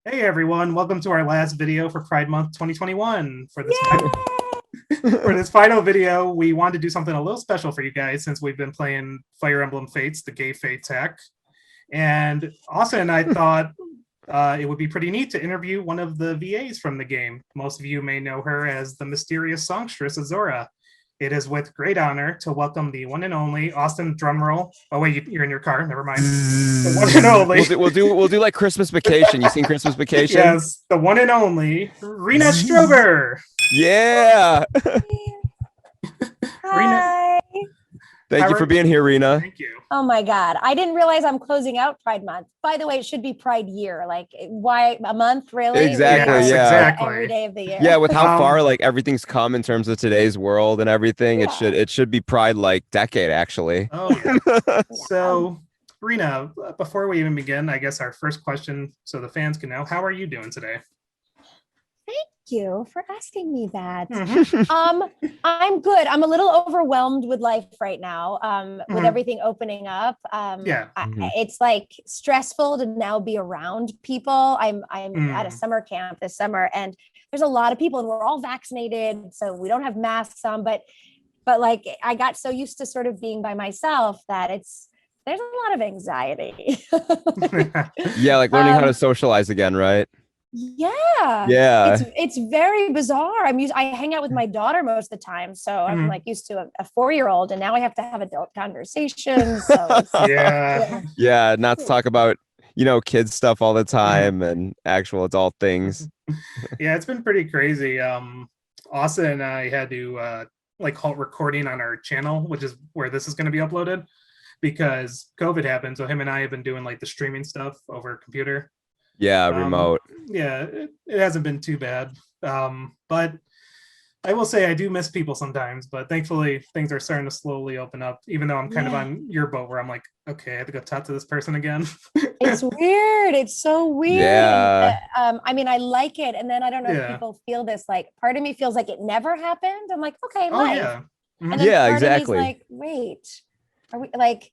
Hey everyone, welcome to our last video for Pride Month 2021. For this final video, we wanted to do something a little special for you guys since we've been playing Fire Emblem Fates, the gay fate tech. And Austin and I thought it would be pretty neat to interview one of the VAs from the game. Most of you may know her as the mysterious songstress Azura. It is with great honor to welcome the one and only Austin drumroll. Oh wait, you're in your car. Never mind. The one and only. We'll do like Christmas Vacation. You seen Christmas Vacation? Yes, the one and only Rena Strober. Yeah. Rena, Thank you for being here, Rena. thank you. Oh my God. I didn't realize I'm closing out Pride Month. By the way, it should be Pride Year. Like, why a month, really? Exactly. Yes, Yeah. exactly. Every day of the year. Yeah, with how far like everything's come in terms of today's world and everything, it should be Pride like decade actually. Oh yeah. So, Rena, before we even begin, I guess our first question, so the fans can know, how are you doing today? Thank you for asking me that. Mhm. I'm good. I'm a little overwhelmed with life right now. With Mhm. everything opening up. Yeah. It's like stressful to now be around people. I'm at a Mm. summer camp this summer, and there's a lot of people, and we're all vaccinated, so we don't have masks on. But like I got so used to sort of being by myself that there's a lot of anxiety. Yeah, like learning how to socialize again, right? Yeah. Yeah. It's very bizarre. I hang out with my daughter most of the time. So I'm like used to a 4-year-old, and now I have to have adult conversations. So Yeah. Yeah, not to talk about, kids stuff all the time and actual adult things. Yeah, it's been pretty crazy. Austin and I had to like halt recording on our channel, which is where this is going to be uploaded, because COVID happened. So him and I have been doing like the streaming stuff over computer. Yeah, remote. Yeah, it hasn't been too bad. But I will say I do miss people sometimes, but thankfully things are starting to slowly open up, even though I'm kind of on your boat where I'm like, okay, I have to go talk to this person again. it's weird. It's so weird. Yeah. I mean, I like it. And then I don't know if Yeah. people feel this, like part of me feels like it never happened. I'm like, okay, Oh life. yeah. Mhm. And then Yeah, part exactly. of me's like, wait, are we like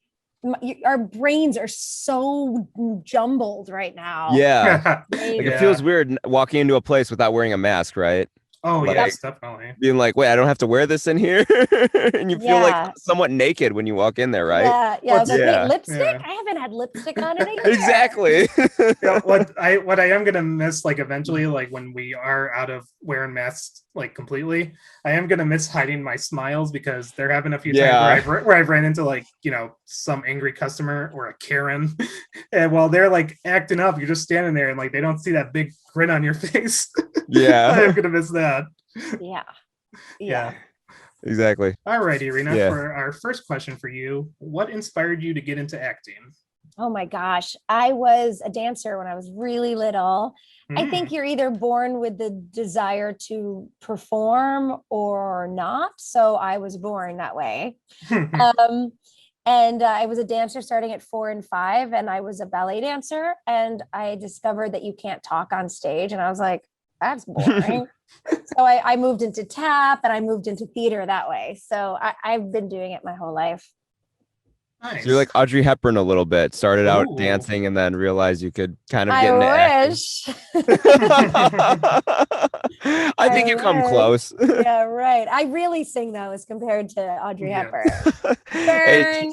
our brains are so jumbled right now. Yeah. Maybe. Like it feels weird walking into a place without wearing a mask, right? Oh Like, yes, definitely. being like, wait, I don't have to wear this in here. And you feel like Yeah. somewhat naked when you walk in there, right? Yeah. I was like, Yeah. wait, lipstick? Yeah. I haven't had lipstick on in a year. Exactly. Yeah, what I am gonna miss, like eventually, like when we are out of wearing masks like completely, I am gonna miss hiding my smiles, because there have been a few times where I've ran into like, some angry customer or a Karen, and while they're like acting up, you're just standing there and like they don't see that big grin on your face. Yeah. I am gonna miss that. Yeah. Exactly. Alrighty, Rena, Yeah. for our first question for you, what inspired you to get into acting? Oh my gosh. I was a dancer when I was really little. I think you're either born with the desire to perform or not. So I was born that way. And I was a dancer starting at 4 and 5, and I was a ballet dancer. And I discovered that you can't talk on stage. And I was like, that's boring. So I moved into tap, and I moved into theater that way. So I've been doing it my whole life. Nice. So you're like Audrey Hepburn a little bit. Started out Ooh. dancing and then realized you could kind of get into wish. I think you come close. Yeah, right. I really sing though, as compared to Audrey Hepburn. Hey,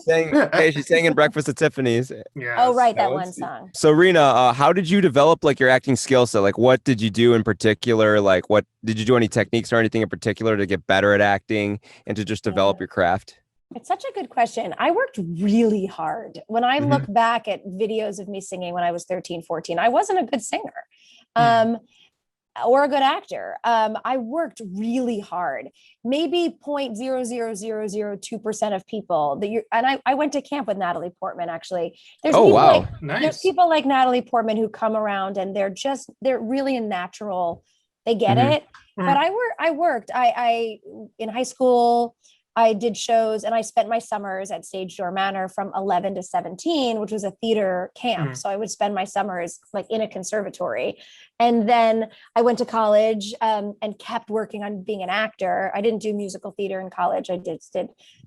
she sang in Breakfast at Tiffany's. Yes. Oh, right, that one song. So Rena, how did you develop like your acting skill set? Like what did you do in particular? Like what did you do, any techniques or anything in particular to get better at acting and to just develop your craft? It's such a good question. I worked really hard. When I look back at videos of me singing when I was 13, 14, I wasn't a good singer or a good actor. I worked really hard. Maybe 0.00002% of people that I went to camp with Natalie Portman, actually. There's there's people like Natalie Portman who come around and they're really a natural. They get it. But I worked. I in high school, I did shows, and I spent my summers at Stage Door Manor from 11 to 17, which was a theater camp. So I would spend my summers like in a conservatory. And then I went to college and kept working on being an actor. I didn't do musical theater in college. I did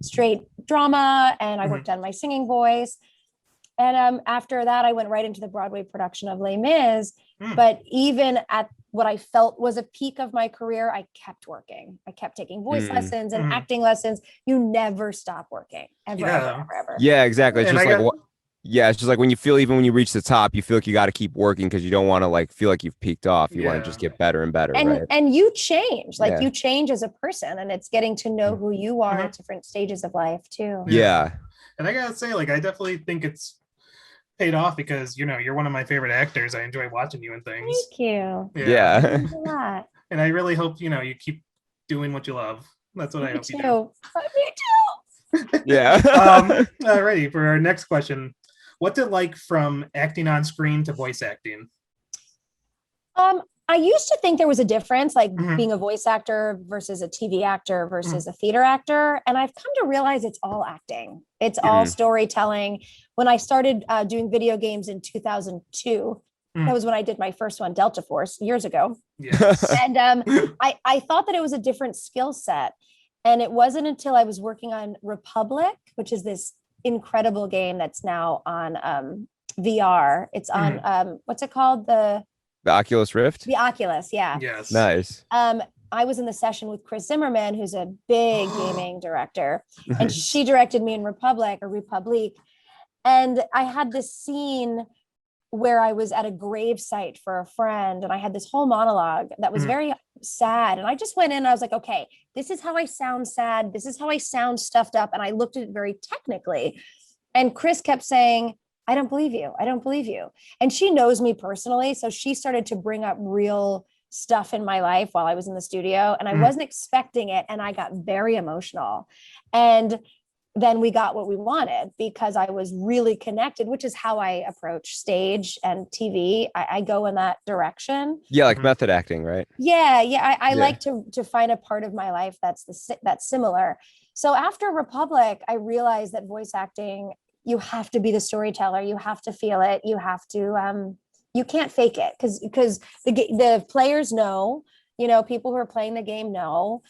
straight drama, and I worked on my singing voice. And after that, I went right into the Broadway production of Les Mis. But even at what I felt was a peak of my career, I kept working. I kept taking voice lessons and acting lessons. You never stop working, ever. Yeah, exactly. It's just like yeah, it's just like when you feel, even when you reach the top, you feel like you got to keep working because you don't want to like feel like you've peaked off. You want to just get better and better. And you change, like you change as a person, and it's getting to know who you are at different stages of life too. Yeah. And I gotta say, like, I definitely think it's paid off because, you know, you're one of my favorite actors. I enjoy watching you and things. Thank you. Yeah. Thanks a lot. And I really hope, you know, you keep doing what you love. That's what I hope you do. Me too. Yeah. Alrighty, for our next question. What's it like from acting on screen to voice acting? I used to think there was a difference, like being a voice actor versus a TV actor versus a theater actor. And I've come to realize it's all acting. It's all storytelling. When I started doing video games in 2002, that was when I did my first one, Delta Force, years ago. Yes. And I thought that it was a different skill set. And it wasn't until I was working on Republic, which is this incredible game that's now on VR. It's on what's it called? The Oculus Rift? The Oculus, yeah. Yes. Nice. I was in the session with Chris Zimmerman, who's a big gaming director, and she directed me in Republic. And I had this scene where I was at a grave site for a friend, and I had this whole monologue that was very sad. And I just went in and I was like, okay, this is how I sound sad. This is how I sound stuffed up. And I looked at it very technically. And Chris kept saying, I don't believe you. I don't believe you. And she knows me personally. So she started to bring up real stuff in my life while I was in the studio, and I wasn't expecting it. And I got very emotional. And then we got what we wanted because I was really connected, which is how I approach stage and TV. I go in that direction. Yeah, like method acting, right? Yeah. I like to find a part of my life that's similar. So after Republic, I realized that voice acting, you have to be the storyteller. You have to feel it. You have to, you can't fake it because the players know, you know, people who are playing the game know.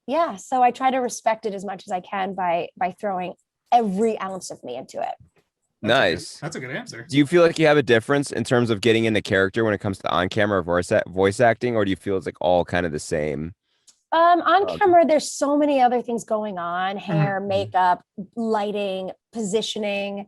Yeah. So I try to respect it as much as I can by throwing every ounce of me into it. Nice. That's a good answer. Do you feel like you have a difference in terms of getting into character when it comes to on-camera voice acting, or do you feel it's like all kind of the same? On camera, there's so many other things going on: hair, makeup, lighting, positioning,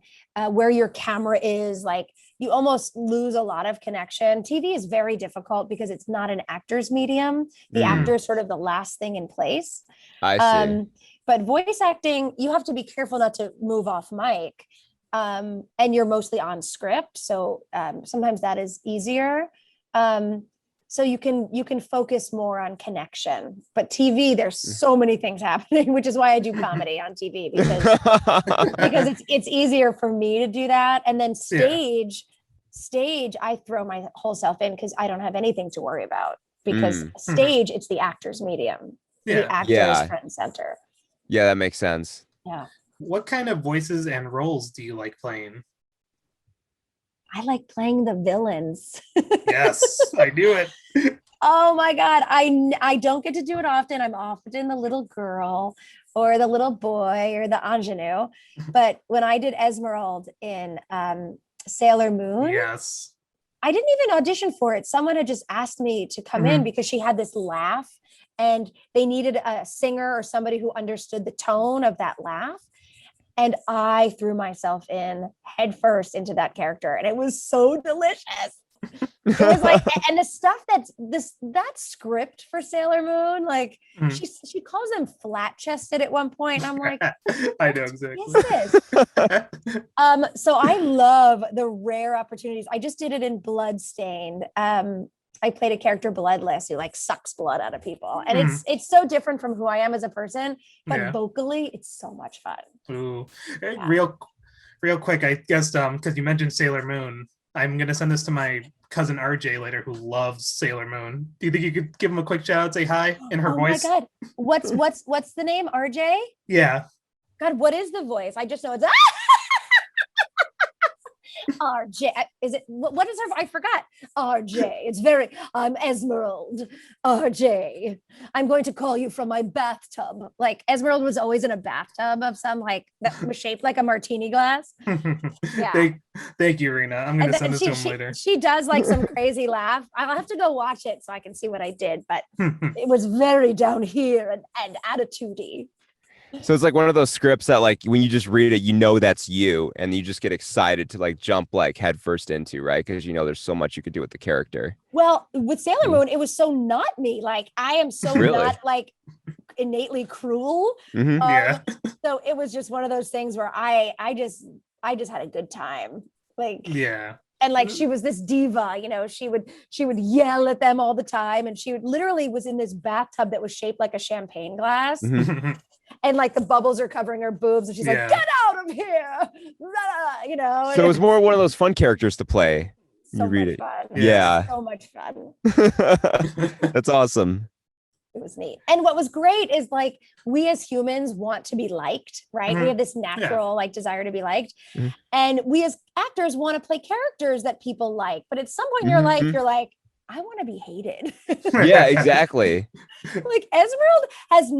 where your camera is. Like, you almost lose a lot of connection. TV is very difficult because it's not an actor's medium. The actor is sort of the last thing in place. I see. But voice acting, you have to be careful not to move off mic. And you're mostly on script. So sometimes that is easier. So you can focus more on connection. But TV, there's so many things happening, which is why I do comedy on TV, because it's easier for me to do that. And then stage, I throw my whole self in because I don't have anything to worry about. Because stage, it's the actor's medium. The actor is front and center. Yeah, that makes sense. Yeah. What kind of voices and roles do you like playing? I like playing the villains. Yes, I do it. Oh my God. I don't get to do it often. I'm often the little girl or the little boy or the ingenue. But when I did Esmeralda in Sailor Moon, yes, I didn't even audition for it. Someone had just asked me to come in because she had this laugh and they needed a singer or somebody who understood the tone of that laugh. And I threw myself in headfirst into that character. And it was so delicious. It was like, and the stuff that script for Sailor Moon, like she calls them flat chested at one point. And I'm like, I know exactly. Yes, it is. So I love the rare opportunities. I just did it in Bloodstained. I played a character Bloodless who like sucks blood out of people. And it's so different from who I am as a person, but vocally it's so much fun. Ooh. Real quick, I guess because you mentioned Sailor Moon, I'm gonna send this to my cousin RJ later, who loves Sailor Moon. Do you think you could give him a quick shout out, say hi in her voice? Oh my God. What's the name? RJ? Yeah. God, what is the voice? I just know it's RJ. Is it, what is her? I forgot. RJ. It's very, I'm Esmeralda. RJ. I'm going to call you from my bathtub. Like Esmeralda was always in a bathtub of some like that was shaped like a martini glass. Yeah. Thank you, Rena. I'm going to send this to him later. She does like some crazy laugh. I'll have to go watch it so I can see what I did, but it was very down here and attitude-y. So it's like one of those scripts that like when you just read it, you know that's you, and you just get excited to like jump like headfirst into, right? Because you know there's so much you could do with the character. Well, with Sailor Moon, it was so not me. Like I am so not like innately cruel. Yeah. So it was just one of those things where I just had a good time. Like And like she was this diva, you know, she would yell at them all the time, and she would literally was in this bathtub that was shaped like a champagne glass. And like the bubbles are covering her boobs, and she's like, "Get out of here!" You know. So it was more one of those fun characters to play. So you read it. Fun. Yeah, so much fun. That's awesome. It was neat. And what was great is like we as humans want to be liked, right? We have this natural like desire to be liked, and we as actors want to play characters that people like. But at some point in your life, you're like, I want to be hated. Yeah, exactly. Like Esmeralda has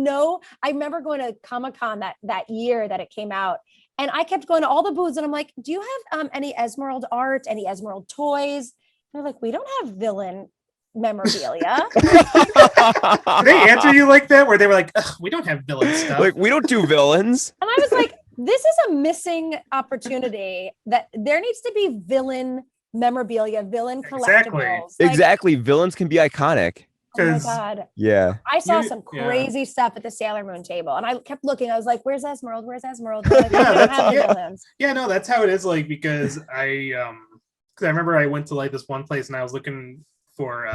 I remember going to Comic-Con that year that it came out, and I kept going to all the booths, and I'm like, do you have any Esmeralda art, any Esmeralda toys? And they're like, we don't have villain memorabilia. Did they answer you like that, where they were like, we don't have villain stuff? Like, we don't do villains. And I was like, this is a missing opportunity, that there needs to be villain memorabilia, villain collectibles. Exactly. Villains can be iconic. Oh my God. Yeah. I saw some crazy stuff at the Sailor Moon table, and I kept looking. I was like, where's Esmeralda? Where's Esmeralda? Like, no, that's how it is. Like, because I remember I went to like this one place and I was looking for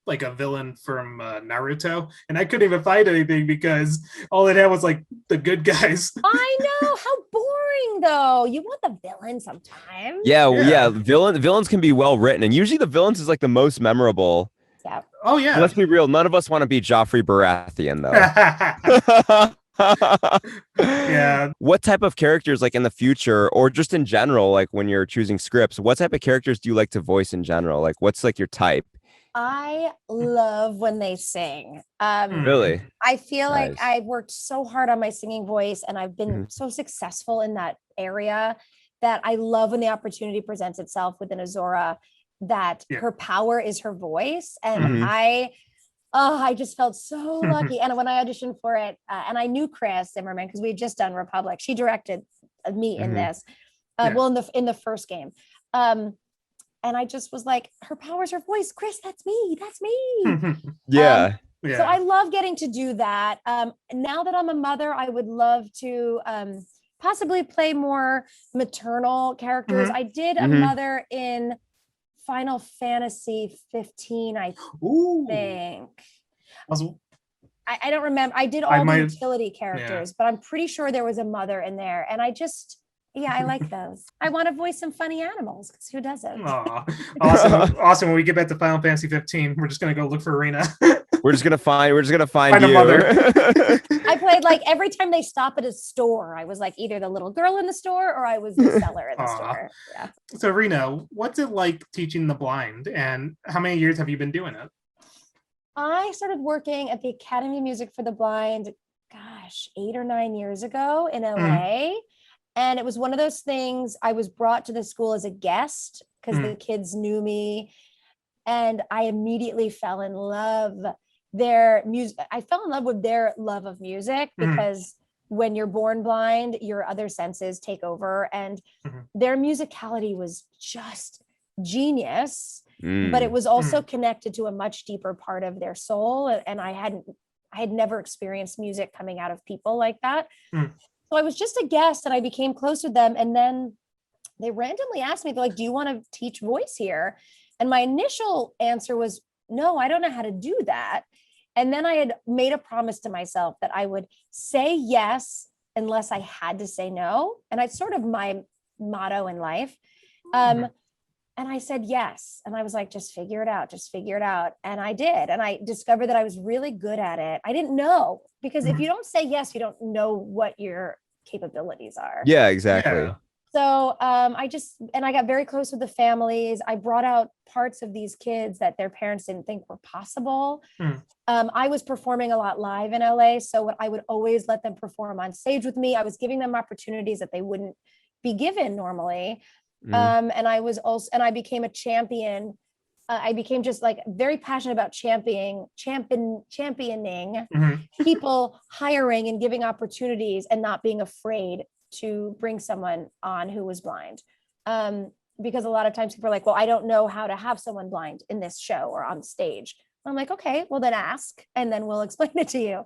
like a villain from Naruto, and I couldn't even find anything because all it had was like the good guys. I know, how boring though. You want the villain sometimes. Yeah. Villains can be well written, and usually the villains is like the most memorable. Yeah. Oh yeah. Let's be real. None of us want to be Joffrey Baratheon though. Yeah. What type of characters, like in the future or just in general, like when you're choosing scripts, what type of characters do you like to voice in general? Like what's like your type? I love when they sing. Really? I feel like I've worked so hard on my singing voice, and I've been so successful in that area that I love when the opportunity presents itself within Azura, that her power is her voice. And I just felt so lucky. And when I auditioned for it, and I knew Chris Zimmerman because we had just done Republic, she directed me in this, well, in the first game. And I just was like, her power's her voice. Chris, that's me. Yeah. So I love getting to do that. Now that I'm a mother, I would love to possibly play more maternal characters. I did a mother in Final Fantasy 15, I think. I don't remember. I did all the utility characters, but I'm pretty sure there was a mother in there. And I like those. I want to voice some funny animals, because who doesn't? Awesome. When we get back to Final Fantasy 15, we're just gonna go look for Rena. We're just gonna find you. A mother. I played like every time they stop at a store, I was like either the little girl in the store or I was the seller in the store. Yeah. So Rena, what's it like teaching the blind, and how many years have you been doing it? I started working at the Academy of Music for the Blind, 8 or 9 years ago in LA. And it was one of those things, I was brought to the school as a guest because the kids knew me, and I immediately fell in love. I fell in love with their love of music, because when you're born blind, your other senses take over, and their musicality was just genius, but it was also connected to a much deeper part of their soul. And I had never experienced music coming out of people like that. So I was just a guest, and I became close with them. And then they randomly asked me, they're like, do you want to teach voice here? And my initial answer was, no, I don't know how to do that. And then I had made a promise to myself that I would say yes unless I had to say no. And it's sort of my motto in life. And I said yes. And I was like, just figure it out. And I did. And I discovered that I was really good at it. I didn't know, because if you don't say yes, you don't know what your capabilities are. Yeah, exactly. So I got very close with the families. I brought out parts of these kids that their parents didn't think were possible. I was performing a lot live in LA. So I would always let them perform on stage with me. I was giving them opportunities that they wouldn't be given normally. And I became a champion. I became just like very passionate about championing people, hiring and giving opportunities and not being afraid to bring someone on who was blind. Because a lot of times people are like, well, I don't know how to have someone blind in this show or on stage. I'm like, okay, well then ask, and then we'll explain it to you.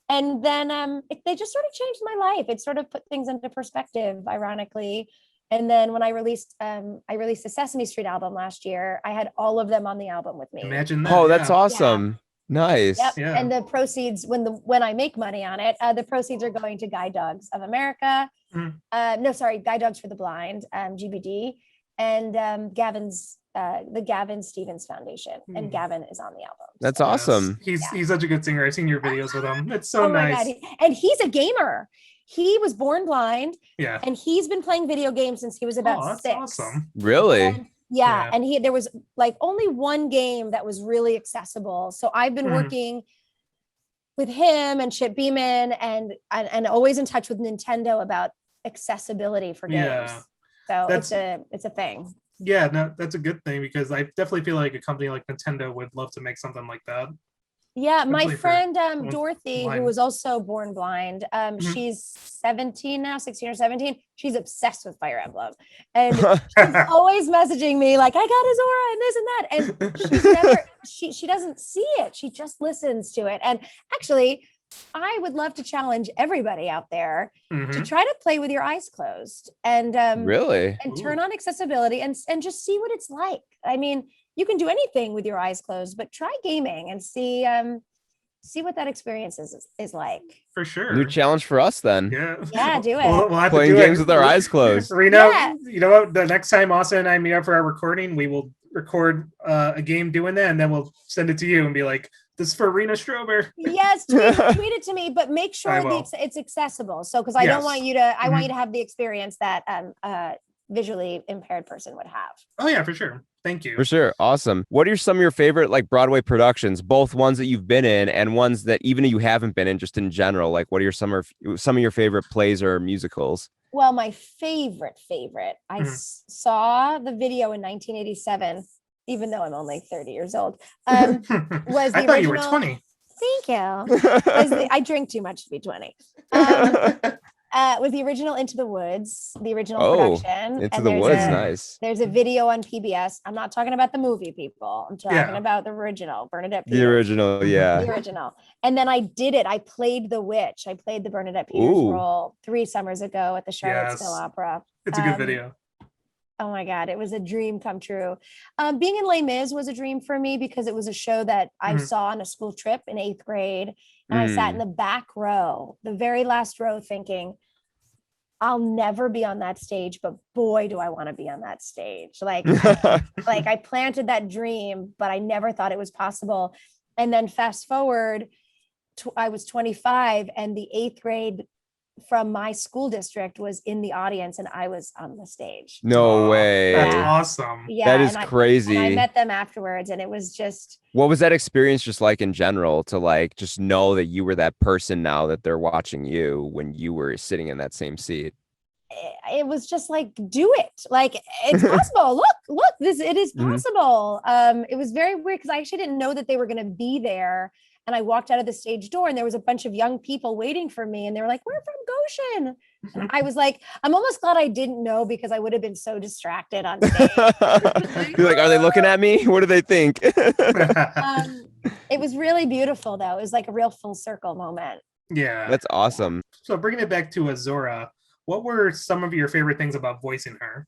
And then they just sort of changed my life. It sort of put things into perspective, ironically. And then when I released the Sesame Street album last year, I had all of them on the album with me. Imagine that. Oh, that's awesome. Nice. Yep. Yeah. And the proceeds, when I make money on it, the proceeds are going to Guide Dogs of America. Guide Dogs for the Blind, GBD, and the Gavin Stevens Foundation. And Gavin is on the album. That's awesome. He's such a good singer. I've seen your videos with him. It's so nice. My God. And he's a gamer. He was born blind. Yeah. And he's been playing video games since he was about 6. Awesome. Really? And there was like only one game that was really accessible. So I've been working with him and Chip Beeman and always in touch with Nintendo about accessibility for games. So it's a thing. Yeah, no, that's a good thing, because I definitely feel like a company like Nintendo would love to make something like that. Yeah, my friend Dorothy, who was also born blind, she's 17 now, 16 or 17. She's obsessed with Fire Emblem. And she's always messaging me like, I got Azura and this and that. And she's never, she doesn't see it. She just listens to it. And actually, I would love to challenge everybody out there to try to play with your eyes closed and turn on accessibility and just see what it's like. I mean, you can do anything with your eyes closed, but try gaming and see what that experience is like. For sure. New challenge for us then. Yeah, do it. We'll have playing to do games with our eyes closed. Rena, you know what? The next time Asa and I meet up for our recording, we will record a game doing that, and then we'll send it to you and be like, this is for Rena Strober. Yes, tweet it to me, but make sure it's accessible. So, because I don't want you to, I want you to have the experience that visually impaired person would have. Oh yeah, for sure. Thank you. For sure. Awesome. What are some of your favorite like Broadway productions, both ones that you've been in and ones that even you haven't been in, just in general? Like, what are some of your favorite plays or musicals? Well, my favorite, I saw the video in 1987, even though I'm only 30 years old, was the I thought you were 20. Thank you. I drink too much to be 20. Was the original Into the Woods, the original production. Into the Woods, nice. There's a video on PBS. I'm not talking about the movie, people. I'm talking about the original, Bernadette Peters. The original, yeah. The original. And then I did it. I played the witch. I played the Bernadette Peters role 3 summers ago at the Charlottesville Opera. It's a good video. Oh my God, it was a dream come true. Being in Les Mis was a dream for me because it was a show that I saw on a school trip in 8th grade. And I sat in the back row, the very last row, thinking, I'll never be on that stage, but boy, do I want to be on that stage. Like I planted that dream, but I never thought it was possible. And then fast forward, I was 25 and the 8th grade from my school district was in the audience and I was on the stage. No way. That's awesome. Yeah. That is crazy. And I met them afterwards and it was just. What was that experience just like in general to like, just know that you were that person now that they're watching you when you were sitting in that same seat? It was just like, do it. Like, it's possible. Look, it is possible. It was very weird because I actually didn't know that they were going to be there. And I walked out of the stage door and there was a bunch of young people waiting for me. And they were like, we're from Goshen. And I was like, I'm almost glad I didn't know because I would have been so distracted on stage. You're like, are they looking at me? What do they think? It was really beautiful though. It was like a real full circle moment. Yeah. That's awesome. So bringing it back to Azura, what were some of your favorite things about voicing her?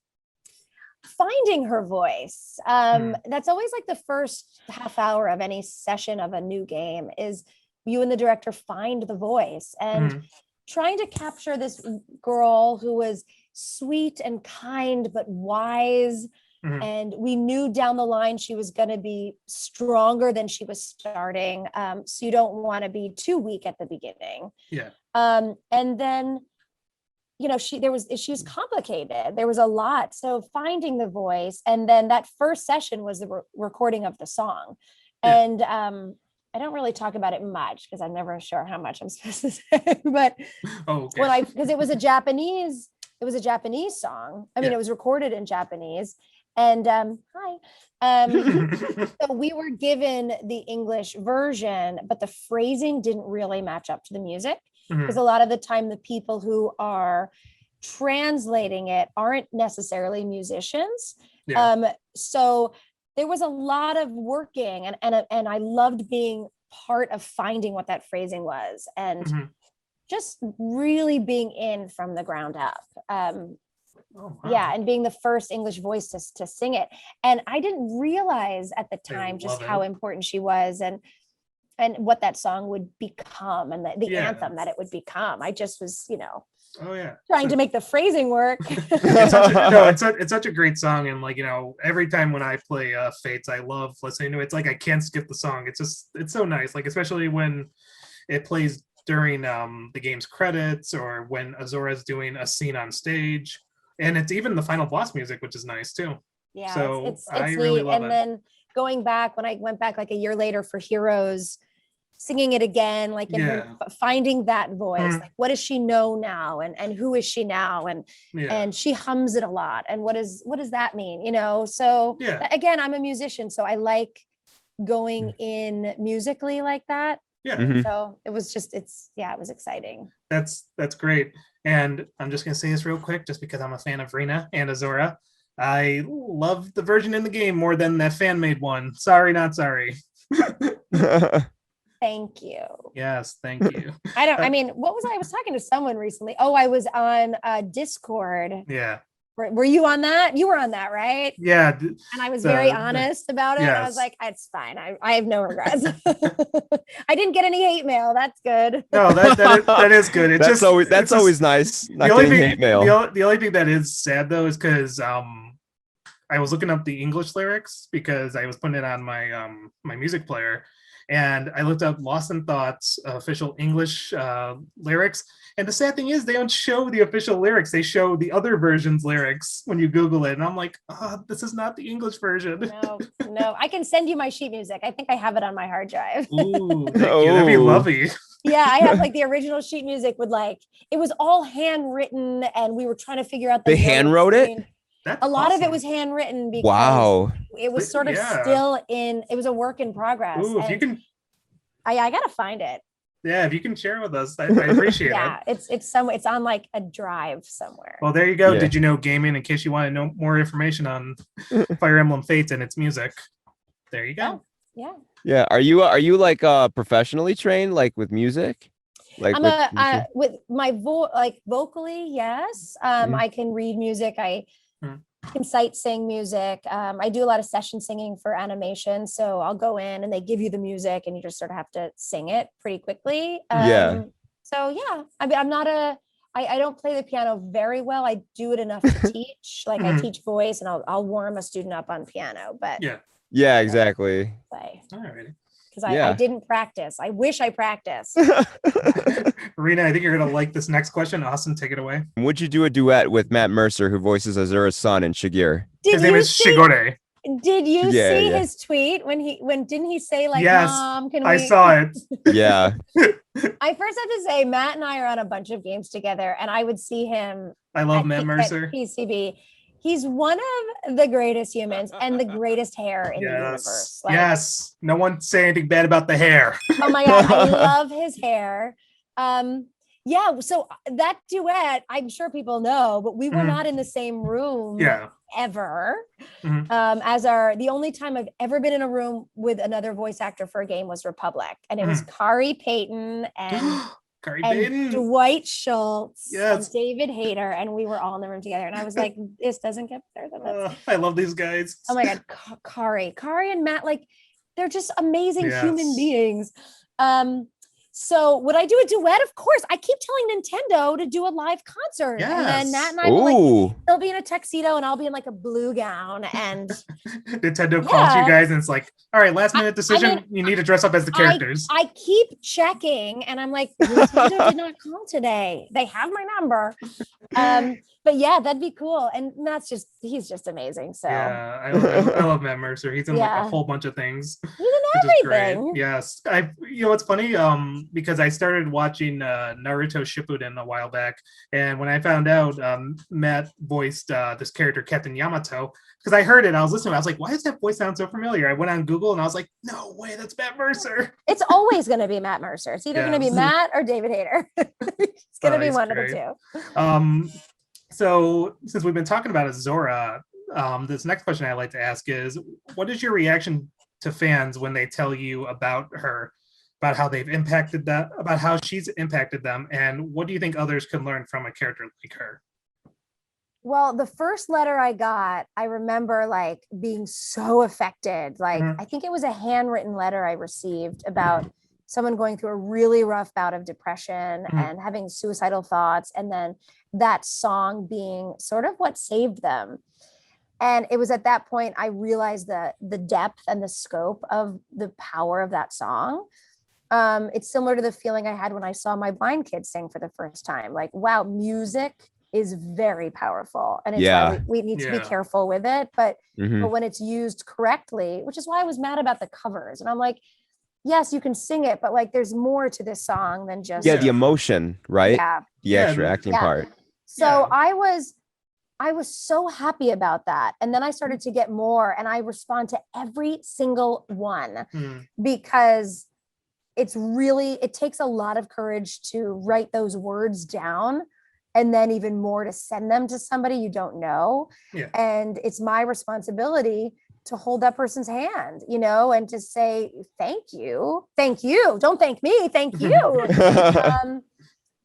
Finding her voice. That's always like the first half hour of any session of a new game is you and the director find the voice and trying to capture this girl who was sweet and kind, but wise. And we knew down the line she was going to be stronger than she was starting. So you don't want to be too weak at the beginning. Yeah. And then she was complicated. There was a lot. So finding the voice, and then that first session was the recording of the song. Yeah. And I don't really talk about it much because I'm never sure how much I'm supposed to say, but because it was a Japanese song. I mean, it was recorded in Japanese, and so we were given the English version, but the phrasing didn't really match up to the music, because a lot of the time the people who are translating it aren't necessarily musicians. So there was a lot of working, and I loved being part of finding what that phrasing was, and just really being in from the ground up. And being the first English voice to sing it. And I didn't realize at the time just how important she was, and what that song would become, and the anthem that it would become. I just was, trying to make the phrasing work. It's such a great song, and every time when I play Fates, I love listening to it. It's like I can't skip the song. It's so nice, especially when it plays during the game's credits, or when Azura is doing a scene on stage, and it's even the final boss music, which is nice too. Yeah, so it's I really love it. And then going back, when I went back a year later for Heroes, singing it again, her finding that voice, what does she know now, and who is she now, and she hums it a lot, and what does that mean, so again, I'm a musician, so I like going in musically like that. So it was just it was exciting. That's great. And I'm just gonna say this real quick, just because I'm a fan of Rena and Azura. I love the version in the game more than that fan-made one. Sorry, not sorry. Thank you. Yes, thank you. I was talking to someone recently. Oh, I was on Discord. Yeah. Were you on that? You were on that, right? Yeah. And I was very honest about it. Yes. I was like, it's fine. I have no regrets. I didn't get any hate mail. That's good. No, that is good. That's always nice. Not getting hate mail. The only thing that is sad though is because I was looking up the English lyrics, because I was putting it on my my music player, and I looked up Lost in Thought's official English lyrics. And the sad thing is, they don't show the official lyrics. They show the other version's lyrics when you Google it. And I'm like, this is not the English version. No. I can send you my sheet music. I think I have it on my hard drive. Ooh, thank you. That'd be lovely. Yeah, I have the original sheet music with it was all handwritten, and we were trying to figure out they hand wrote it. A lot of it was handwritten because it was sort of still it was a work in progress. Ooh, if you can, I gotta find it. Yeah, if you can share with us, I appreciate it. Yeah, it's on a drive somewhere. Well, there you go. Yeah. Did you know gaming? In case you want to know more information on Fire Emblem Fates and its music, there you go. Yeah. Yeah. Are you professionally trained, with music? I'm with my vocally, yes. I can read music. I can sight sing music. I do a lot of session singing for animation, so I'll go in and they give you the music and you just sort of have to sing it pretty quickly. So yeah, I'm not I don't play the piano very well. I do it enough to teach. I teach voice, and I'll warm a student up on piano, but yeah, exactly. All right. Because I didn't practice. I wish I practiced. Rena, I think you're going to like this next question. Austin, take it away. Would you do a duet with Matt Mercer, who voices Azura's son in Shigure? His name is Shigure. Did you see his tweet when didn't he say yes, Mom, can we? I saw it. Yeah. I first have to say, Matt and I are on a bunch of games together, and I would see him. I love Matt Mercer. At PCB. He's one of the greatest humans and the greatest hair in the universe. Yes. No one say anything bad about the hair. Oh my God. I love his hair. So that duet, I'm sure people know, but we were not in the same room ever. The only time I've ever been in a room with another voice actor for a game was Republic. And it was Kari Payton and Dwight Schultz and David Hayter, and we were all in the room together. And I was like, this doesn't get better than this. I love these guys. Oh my God, Kari and Matt, they're just amazing human beings. So would I do a duet? Of course. I keep telling Nintendo to do a live concert. Yes. And then Matt and I will like, they'll be in a tuxedo and I'll be in like a blue gown. And Nintendo calls you guys and it's like, all right, last minute decision. You need to dress up as the characters. I keep checking and I'm like, Nintendo did not call today. They have my number. But yeah, that'd be cool. And he's just amazing. So yeah, I love Matt Mercer. He's in like a whole bunch of things. He's in everything. Yes. You know what's funny? Because I started watching Naruto Shippuden a while back, and when I found out Matt voiced this character Captain Yamato, because I heard it, I was listening, I was like, why does that voice sound so familiar? I went on Google and I was like, no way, that's Matt Mercer. It's always gonna be Matt Mercer. It's either gonna be Matt or David Hayter. It's gonna be one great. Of the two. So since we've been talking about Azura, this next question I like to ask is, what is your reaction to fans when they tell you about her, about how they've impacted that, about how she's impacted them, and what do you think others can learn from a character like her? Well, the first letter I got, I remember like being so affected. Like, I think it was a handwritten letter I received about someone going through a really rough bout of depression and having suicidal thoughts. And then that song being sort of what saved them. And it was at that point I realized the depth and the scope of the power of that song. It's similar to the feeling I had when I saw my blind kid sing for the first time. Like, wow, music is very powerful. And it's why we need to be careful with it. But when it's used correctly, which is why I was mad about the covers. And I'm like, yes, you can sing it, but like there's more to this song than just the emotion, right? The extra acting part. So I was so happy about that. And then I started to get more, and I respond to every single one because it takes a lot of courage to write those words down, and then even more to send them to somebody you don't know. And it's my responsibility to hold that person's hand, and to say, thank you. Don't thank me. Thank you.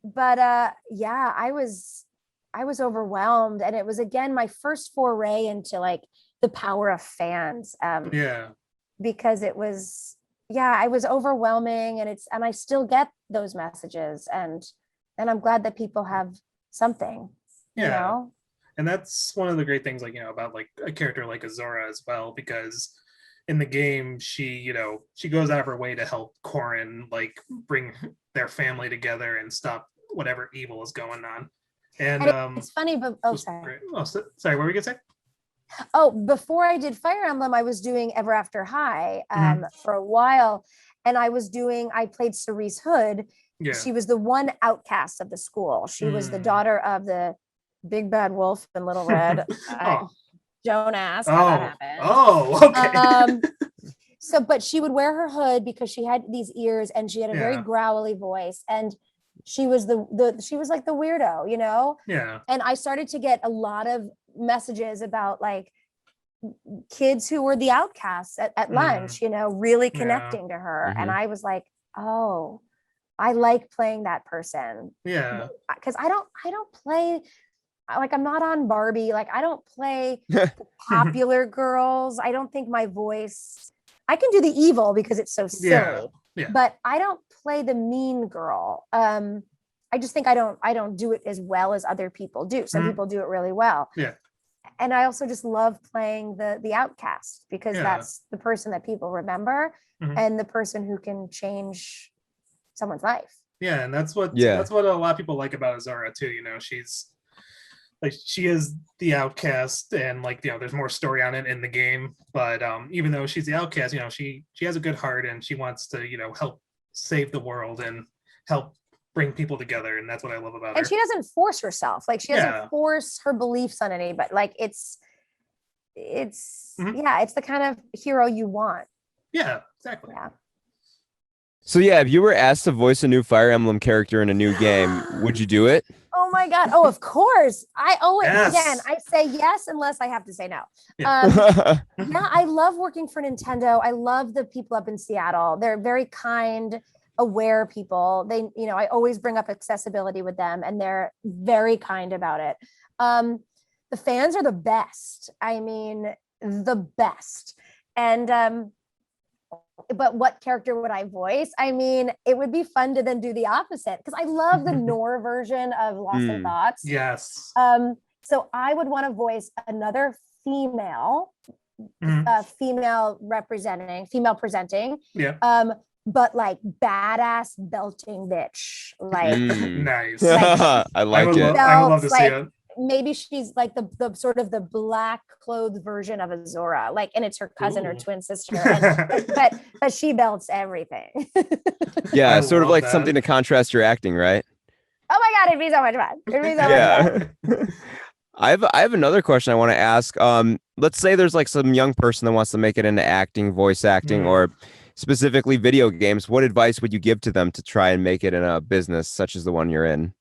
But I was overwhelmed. And it was, again, my first foray into like the power of fans. Because it was, it was overwhelming, and I still get those messages, and I'm glad that people have something, you know? And that's one of the great things, like, about like a character like Azura as well, because in the game, she goes out of her way to help Corrin, like bring their family together and stop whatever evil is going on. And it's funny, but sorry. Sorry, what were you gonna say? Oh, before I did Fire Emblem, I was doing Ever After High for a while, and I played Cerise Hood. She was the one outcast of the school. She was the daughter of the Big Bad Wolf and Little Red. Don't ask how that happened. Oh, okay. But she would wear her hood because she had these ears, and she had a very growly voice, and she was she was like the weirdo, Yeah. And I started to get a lot of messages about like kids who were the outcasts at lunch, really connecting to her. And I was like, oh, I like playing that person. Yeah. Because I don't play, like, I'm not on Barbie. Like, I don't play the popular girls. I don't think my voice, I can do the evil because it's so silly, but I don't play the mean girl. I just think I don't do it as well as other people do. Some people do it really well. Yeah. And I also just love playing the outcast, because that's the person that people remember and the person who can change someone's life. Yeah, and that's what a lot of people like about Azura too. She's like, she is the outcast, and like, there's more story on it in the game. But even though she's the outcast, she has a good heart, and she wants to help save the world and help bring people together, and that's what I love about her. And she doesn't force herself. Like, she doesn't force her beliefs on anybody. Like, it's it's the kind of hero you want. Yeah, exactly. Yeah. So yeah, if you were asked to voice a new Fire Emblem character in a new game, would you do it? Oh my God. Oh, of course. I say yes unless I have to say no. Yeah. I love working for Nintendo. I love the people up in Seattle. They're very kind, aware people. They, I always bring up accessibility with them, and they're very kind about it. The fans are the best. I mean, the best. And but what character would I voice? I mean, it would be fun to then do the opposite because I love the Nora version of Lost in Thoughts. Yes. So I would want to voice another female, female presenting. Yeah. But like badass belting bitch. Like nice. Like, I like it. I would love to see it. Maybe she's like the sort of the black clothed version of Azura, like, and it's her cousin or twin sister, but she belts everything. Yeah, sort of like that. Something to contrast your acting, right? Oh my god, it'd be so much fun. It'd be so much fun. I have another question I want to ask. Let's say there's like some young person that wants to make it into acting, voice acting, or specifically video games. What advice would you give to them to try and make it in a business such as the one you're in?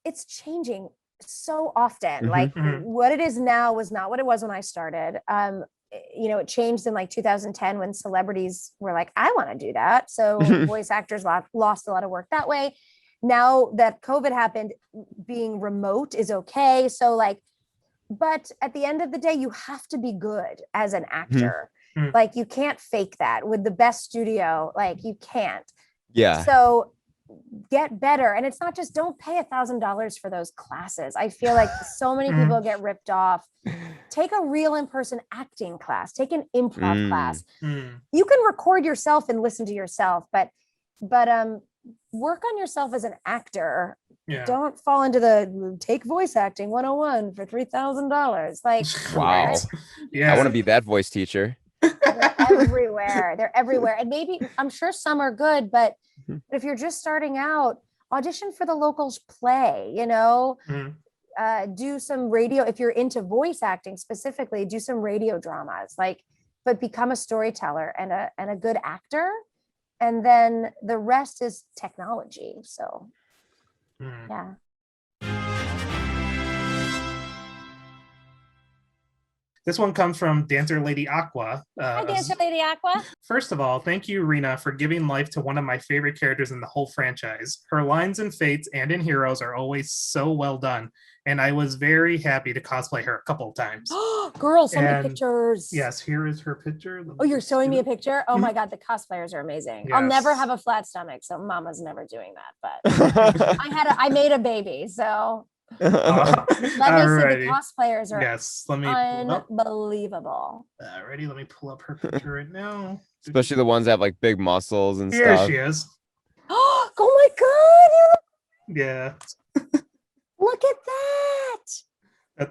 It's changing so often. Like what it is now was not what it was when I started. It changed in like 2010 when celebrities were like, I want to do that. So voice actors lost a lot of work that way. Now that COVID happened, being remote is okay. So like, but at the end of the day, you have to be good as an actor. Like you can't fake that with the best studio. Like you can't. Yeah. So get better. And it's not just, don't pay $1,000 for those classes. I feel like so many people get ripped off. Take a real in-person acting class, take an improv class. You can record yourself and listen to yourself, but work on yourself as an actor. Don't fall into the take voice acting 101 for $3,000. Like, wow. Yeah. I want to be that voice teacher. They're everywhere. They're everywhere. And maybe, I'm sure some are good, but if you're just starting out, audition for the locals play, do some radio. If you're into voice acting specifically, do some radio dramas, but become a storyteller and a good actor. And then the rest is technology. So, yeah. This one comes from Dancer Lady Aqua. Hi, Dancer Lady Aqua. First of all, thank you, Rena, for giving life to one of my favorite characters in the whole franchise. Her lines in Fates and in Heroes are always so well done, and I was very happy to cosplay her a couple of times. Girl, send me pictures. Yes, here is her picture. Oh, you're showing me a picture? Oh my God, the cosplayers are amazing. Yes. I'll never have a flat stomach, so Mama's never doing that. But I made a baby, so... let me see, the cosplayers are unbelievable. Alrighty, let me pull up her picture right now. Especially the ones that have like big muscles and Here stuff. Here she is. Oh my God! Yeah. Look at that!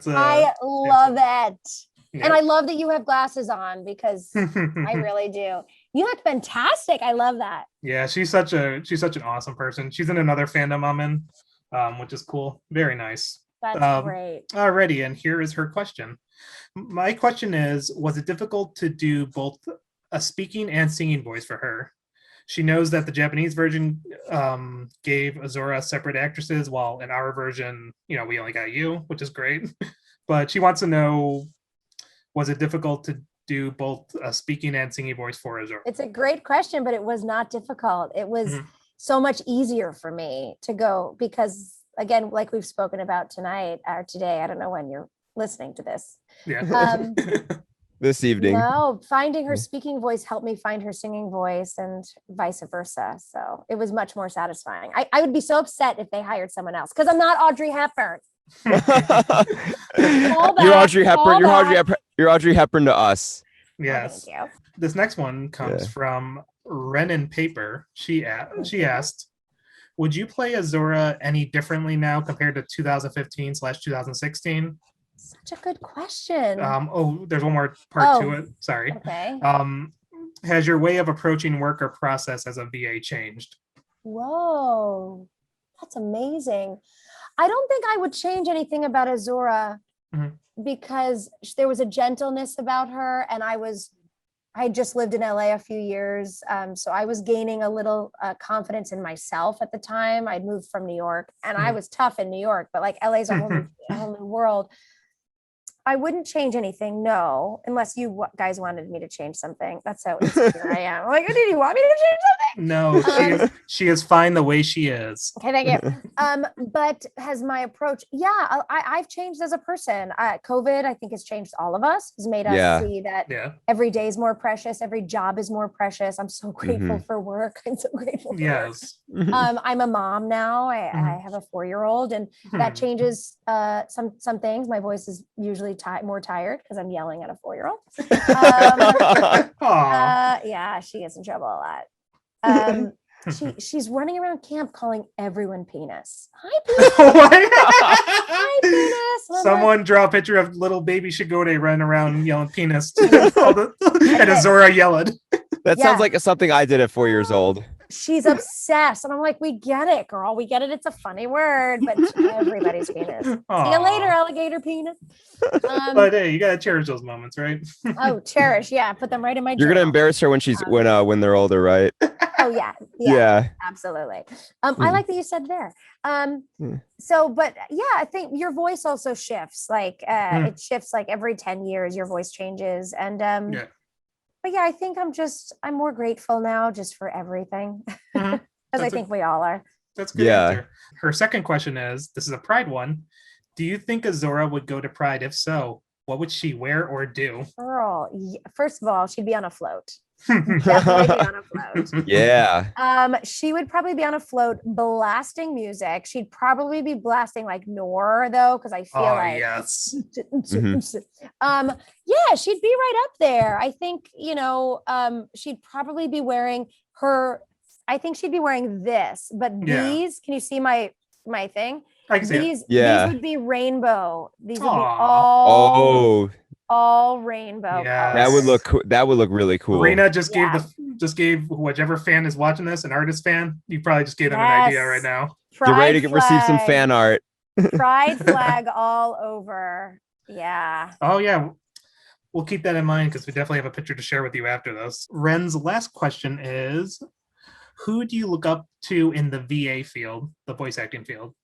I love it. Yeah. And I love that you have glasses on because I really do. You look fantastic. I love that. Yeah, she's such an awesome person. She's in another fandom I'm in. Which is cool. Very nice. That's great. Alrighty, and here is her question. My question is, was it difficult to do both a speaking and singing voice for her? She knows that the Japanese version gave Azura separate actresses, while in our version, we only got you, which is great. But she wants to know, was it difficult to do both a speaking and singing voice for Azura? It's a great question, but it was not difficult. It was so much easier for me to go because, again, like we've spoken about tonight or today, I don't know when you're listening to this. Yeah. This evening. No, finding her speaking voice helped me find her singing voice and vice versa. So it was much more satisfying. I would be so upset if they hired someone else because I'm not Audrey Hepburn. You're Audrey Hepburn. You're Audrey Hepburn to us. Yes. Oh, thank you. This next one comes from Renan Paper. She asked, would you play Azura any differently now compared to 2015/2016? Such a good question. There's one more part to it. Sorry. Okay. Has your way of approaching work or process as a VA changed? Whoa, that's amazing. I don't think I would change anything about Azura because there was a gentleness about her, and I had just lived in LA a few years. So I was gaining a little confidence in myself at the time. I'd moved from New York and I was tough in New York, but like LA's a whole new world. I wouldn't change anything, no, unless you guys wanted me to change something. That's how insecure I am. Like, did you want me to change something? No, she is fine the way she is. Okay, thank you. But has my approach, I've changed as a person. COVID, I think, has changed all of us, has made us see that every day is more precious, every job is more precious. I'm so grateful for work. I'm so grateful for work. I'm a mom now. I have a 4-year-old, and that changes some things. My voice is usually more tired because I'm yelling at a 4-year-old. Yeah, she gets in trouble a lot. She's running around camp calling everyone penis. Hi, penis. Hi, penis. Someone draw a picture of little baby Shigode running around yelling penis. And Azura yelled. That sounds like something I did at 4 years old. She's obsessed. And I'm like, we get it, girl. We get it. It's a funny word, but everybody's penis. Aww. See you later, alligator penis. But hey, you gotta cherish those moments, right? Oh, cherish. Yeah. Put them right in my You're going to embarrass her when when they're older, right? Oh yeah. Absolutely. I like that you said there. So, but I think your voice also shifts. Like it shifts like every 10 years, your voice changes. And but I think I'm more grateful now just for everything. Because I think we all are. That's good answer. Her second question is, this is a Pride one. Do you think Azura would go to Pride? If so, what would she wear or do? Girl, first of all, she'd be on a float. Definitely be on a float. Yeah. She would probably be on a float blasting music. She'd probably be blasting like Nor though, because I feel like yes. She'd be right up there. I think, she'd probably be wearing she'd be wearing this, but these, can you see my thing? I can see these would be rainbow. These would be all rainbow. Yes. That would look really cool. Rena just gave whichever fan is watching this, an artist fan, you probably just gave them an idea right now. Get ready to receive some fan art. Pride flag all over. Yeah. Oh yeah. We'll keep that in mind because we definitely have a picture to share with you after this. Ren's last question is, who do you look up to in the VA field, the voice acting field?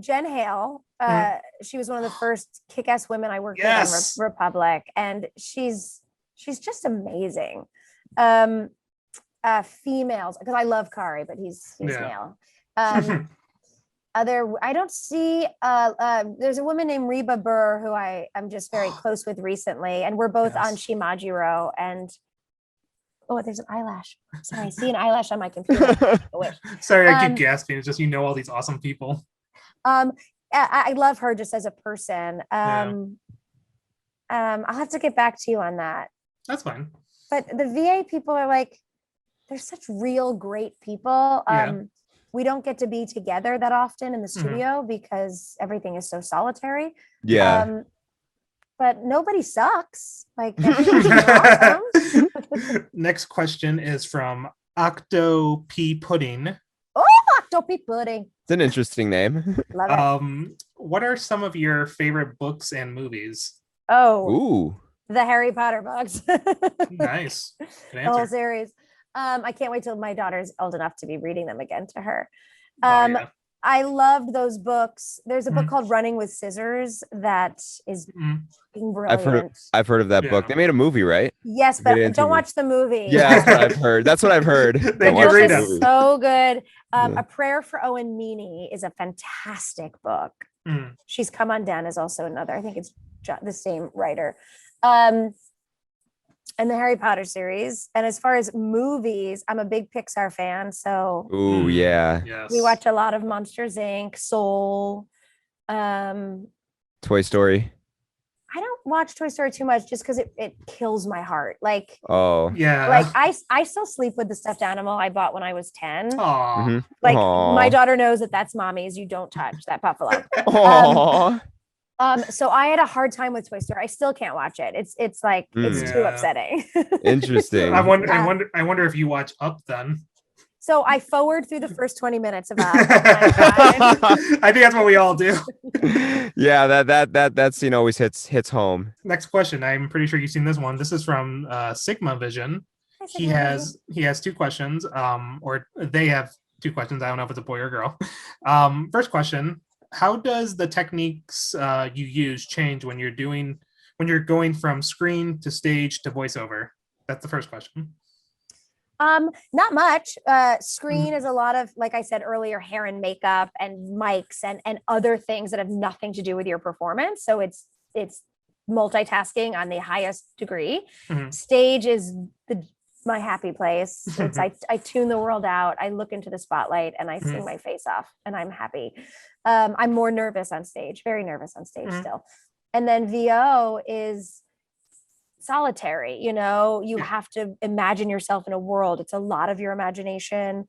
Jen Hale. She was one of the first kick-ass women I worked with on Republic, and she's just amazing. Females, because I love Kari, but he's male. I don't see there's a woman named Reba Burr who I'm just very close with recently, and we're both on Shimajiro, and there's an eyelash. Sorry, I see an eyelash on my computer. Sorry, I keep gasping. It's just all these awesome people. I love her just as a person. I'll have to get back to you on that. That's fine. But the VA people are like, they're such real great people. We don't get to be together that often in the studio because everything is so solitary. Yeah. But nobody sucks. Like, awesome. Next question is from Octo P Pudding. Oh, Octo P Pudding. It's an interesting name. Love it. What are some of your favorite books and movies? Oh, the Harry Potter books. Nice. The whole series. I can't wait till my daughter's old enough to be reading them again to her. I loved those books. There's a book called Running with Scissors that is fucking brilliant. I've heard of that book. They made a movie, right? Yes, but don't watch the movie. Yeah, that's what I've heard. That's what I've heard. Thank you, Rita. So good. A Prayer for Owen Meany is a fantastic book. She's Come Undone is also another. I think it's the same writer. And the Harry Potter series. And as far as movies, I'm a big Pixar fan. So we watch a lot of Monsters Inc., Soul, Toy Story. I don't watch Toy Story too much just because it kills my heart. Like, like I still sleep with the stuffed animal I bought when I was 10. Aww. Like my daughter knows that's mommy's. You don't touch that buffalo. So I had a hard time with Toy Story. I still can't watch it. It's like it's too upsetting. Interesting. I wonder if you watch Up then. So I forward through the first 20 minutes of that. I think that's what we all do. Yeah, that scene always hits home. Next question. I'm pretty sure you've seen this one. This is from Sigma Vision. He has two questions. Or they have two questions. I don't know if it's a boy or girl. First question. How does the techniques you use change when you're going from screen to stage to voiceover? That's the first question. Not much. Screen is a lot of, like I said earlier, hair and makeup and mics and other things that have nothing to do with your performance. So it's multitasking on the highest degree. Stage is my happy place. It's I tune the world out. I look into the spotlight and I sing my face off and I'm happy. I'm more nervous on stage, very nervous on stage still. And then VO is solitary, you have to imagine yourself in a world. It's a lot of your imagination.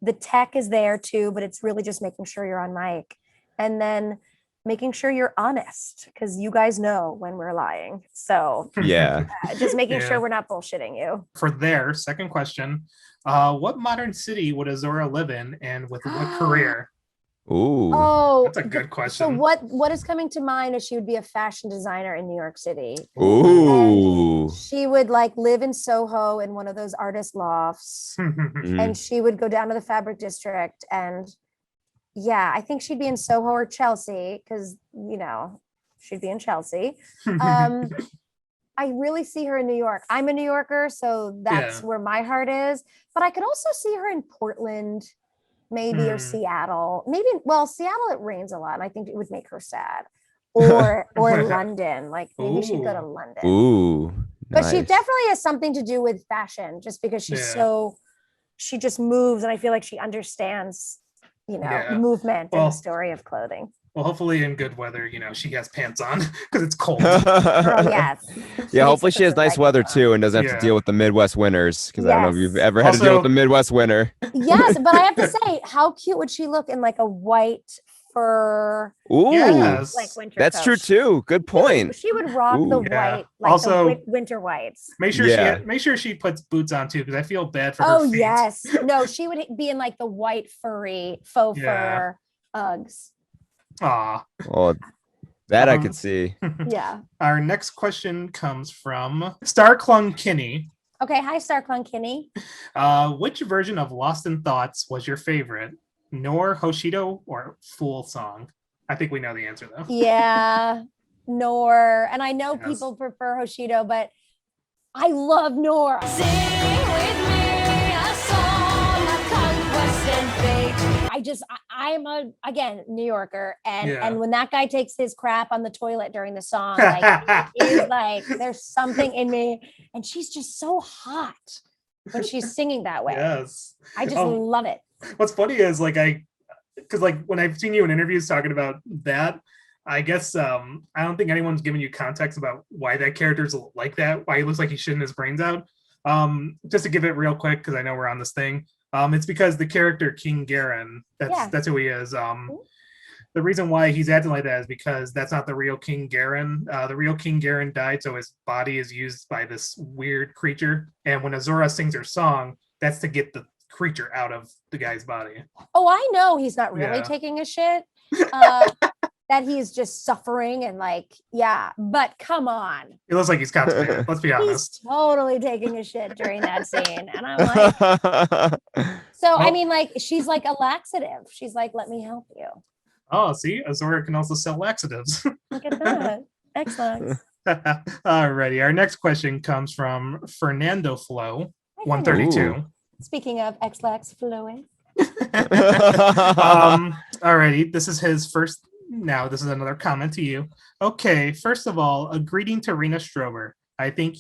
The tech is there too, but it's really just making sure you're on mic and then making sure you're honest, because you guys know when we're lying. So just making sure we're not bullshitting you. For their second question, what modern city would Azura live in and with what career? Ooh. Oh, that's a good question. So what is coming to mind is she would be a fashion designer in New York City. Ooh. And she would live in Soho in one of those artist lofts. And she would go down to the fabric district and I think she'd be in Soho or Chelsea because, she'd be in Chelsea. I really see her in New York. I'm a New Yorker, so that's where my heart is. But I could also see her in Portland, maybe, or Seattle. Seattle, it rains a lot, and I think it would make her sad. Or London. Maybe she'd go to London. Ooh. Nice. But she definitely has something to do with fashion, just because she's she just moves, and I feel like she understands movement and the story of clothing. Well, hopefully in good weather, she has pants on because it's cold. Yes. Yeah, hopefully she has nice weather too and doesn't have to deal with the Midwest winters, because I don't know if you've ever had to deal with the Midwest winter. Yes, but I have to say, how cute would she look in a white fur? Ooh, yes. Winter that's coat. true too. Good point. She would rock the white, also the winter whites. Make sure she puts boots on too, because I feel bad for her. Oh yes, no, she would be in the white furry faux fur Uggs. Aw. Oh, that I could see. Yeah. Our next question comes from Starclung Kinney. Okay, hi Starclung Kinney. Which version of Lost in Thoughts was your favorite? Nor, Hoshido, or Fool Song? I think we know the answer though. Yeah, Nor. And I know people prefer Hoshido, but I love Nor. Sing with me a song of conquest and fate. I'm again New Yorker, and when that guy takes his crap on the toilet during the song, there's something in me, and she's just so hot when she's singing that way. Yes, I just love it. What's funny is because when I've seen you in interviews talking about that, I guess I don't think anyone's given you context about why that character's like that, why he looks like he's shitting his brains out. Just to give it real quick, because I know we're on this thing. It's because the character King Garen, that's who he is. The reason why he's acting like that is because that's not the real King Garen. The real King Garen died, so his body is used by this weird creature. And when Azura sings her song, that's to get the creature out of the guy's body. Oh, I know he's not really taking a shit. That he's just suffering and but come on. It looks like he's constipated. Let's be honest. He's totally taking a shit during that scene. And I'm like, I mean, she's like a laxative. She's like, let me help you. Oh, see, Azura can also sell laxatives. Look at that. Excellent. Alrighty. Our next question comes from Fernando Flo, 132. Ooh. Speaking of X-Lax flowing. Alrighty. This is his first. Now, this is another comment to you. Okay, first of all, a greeting to Rena Strober. I thank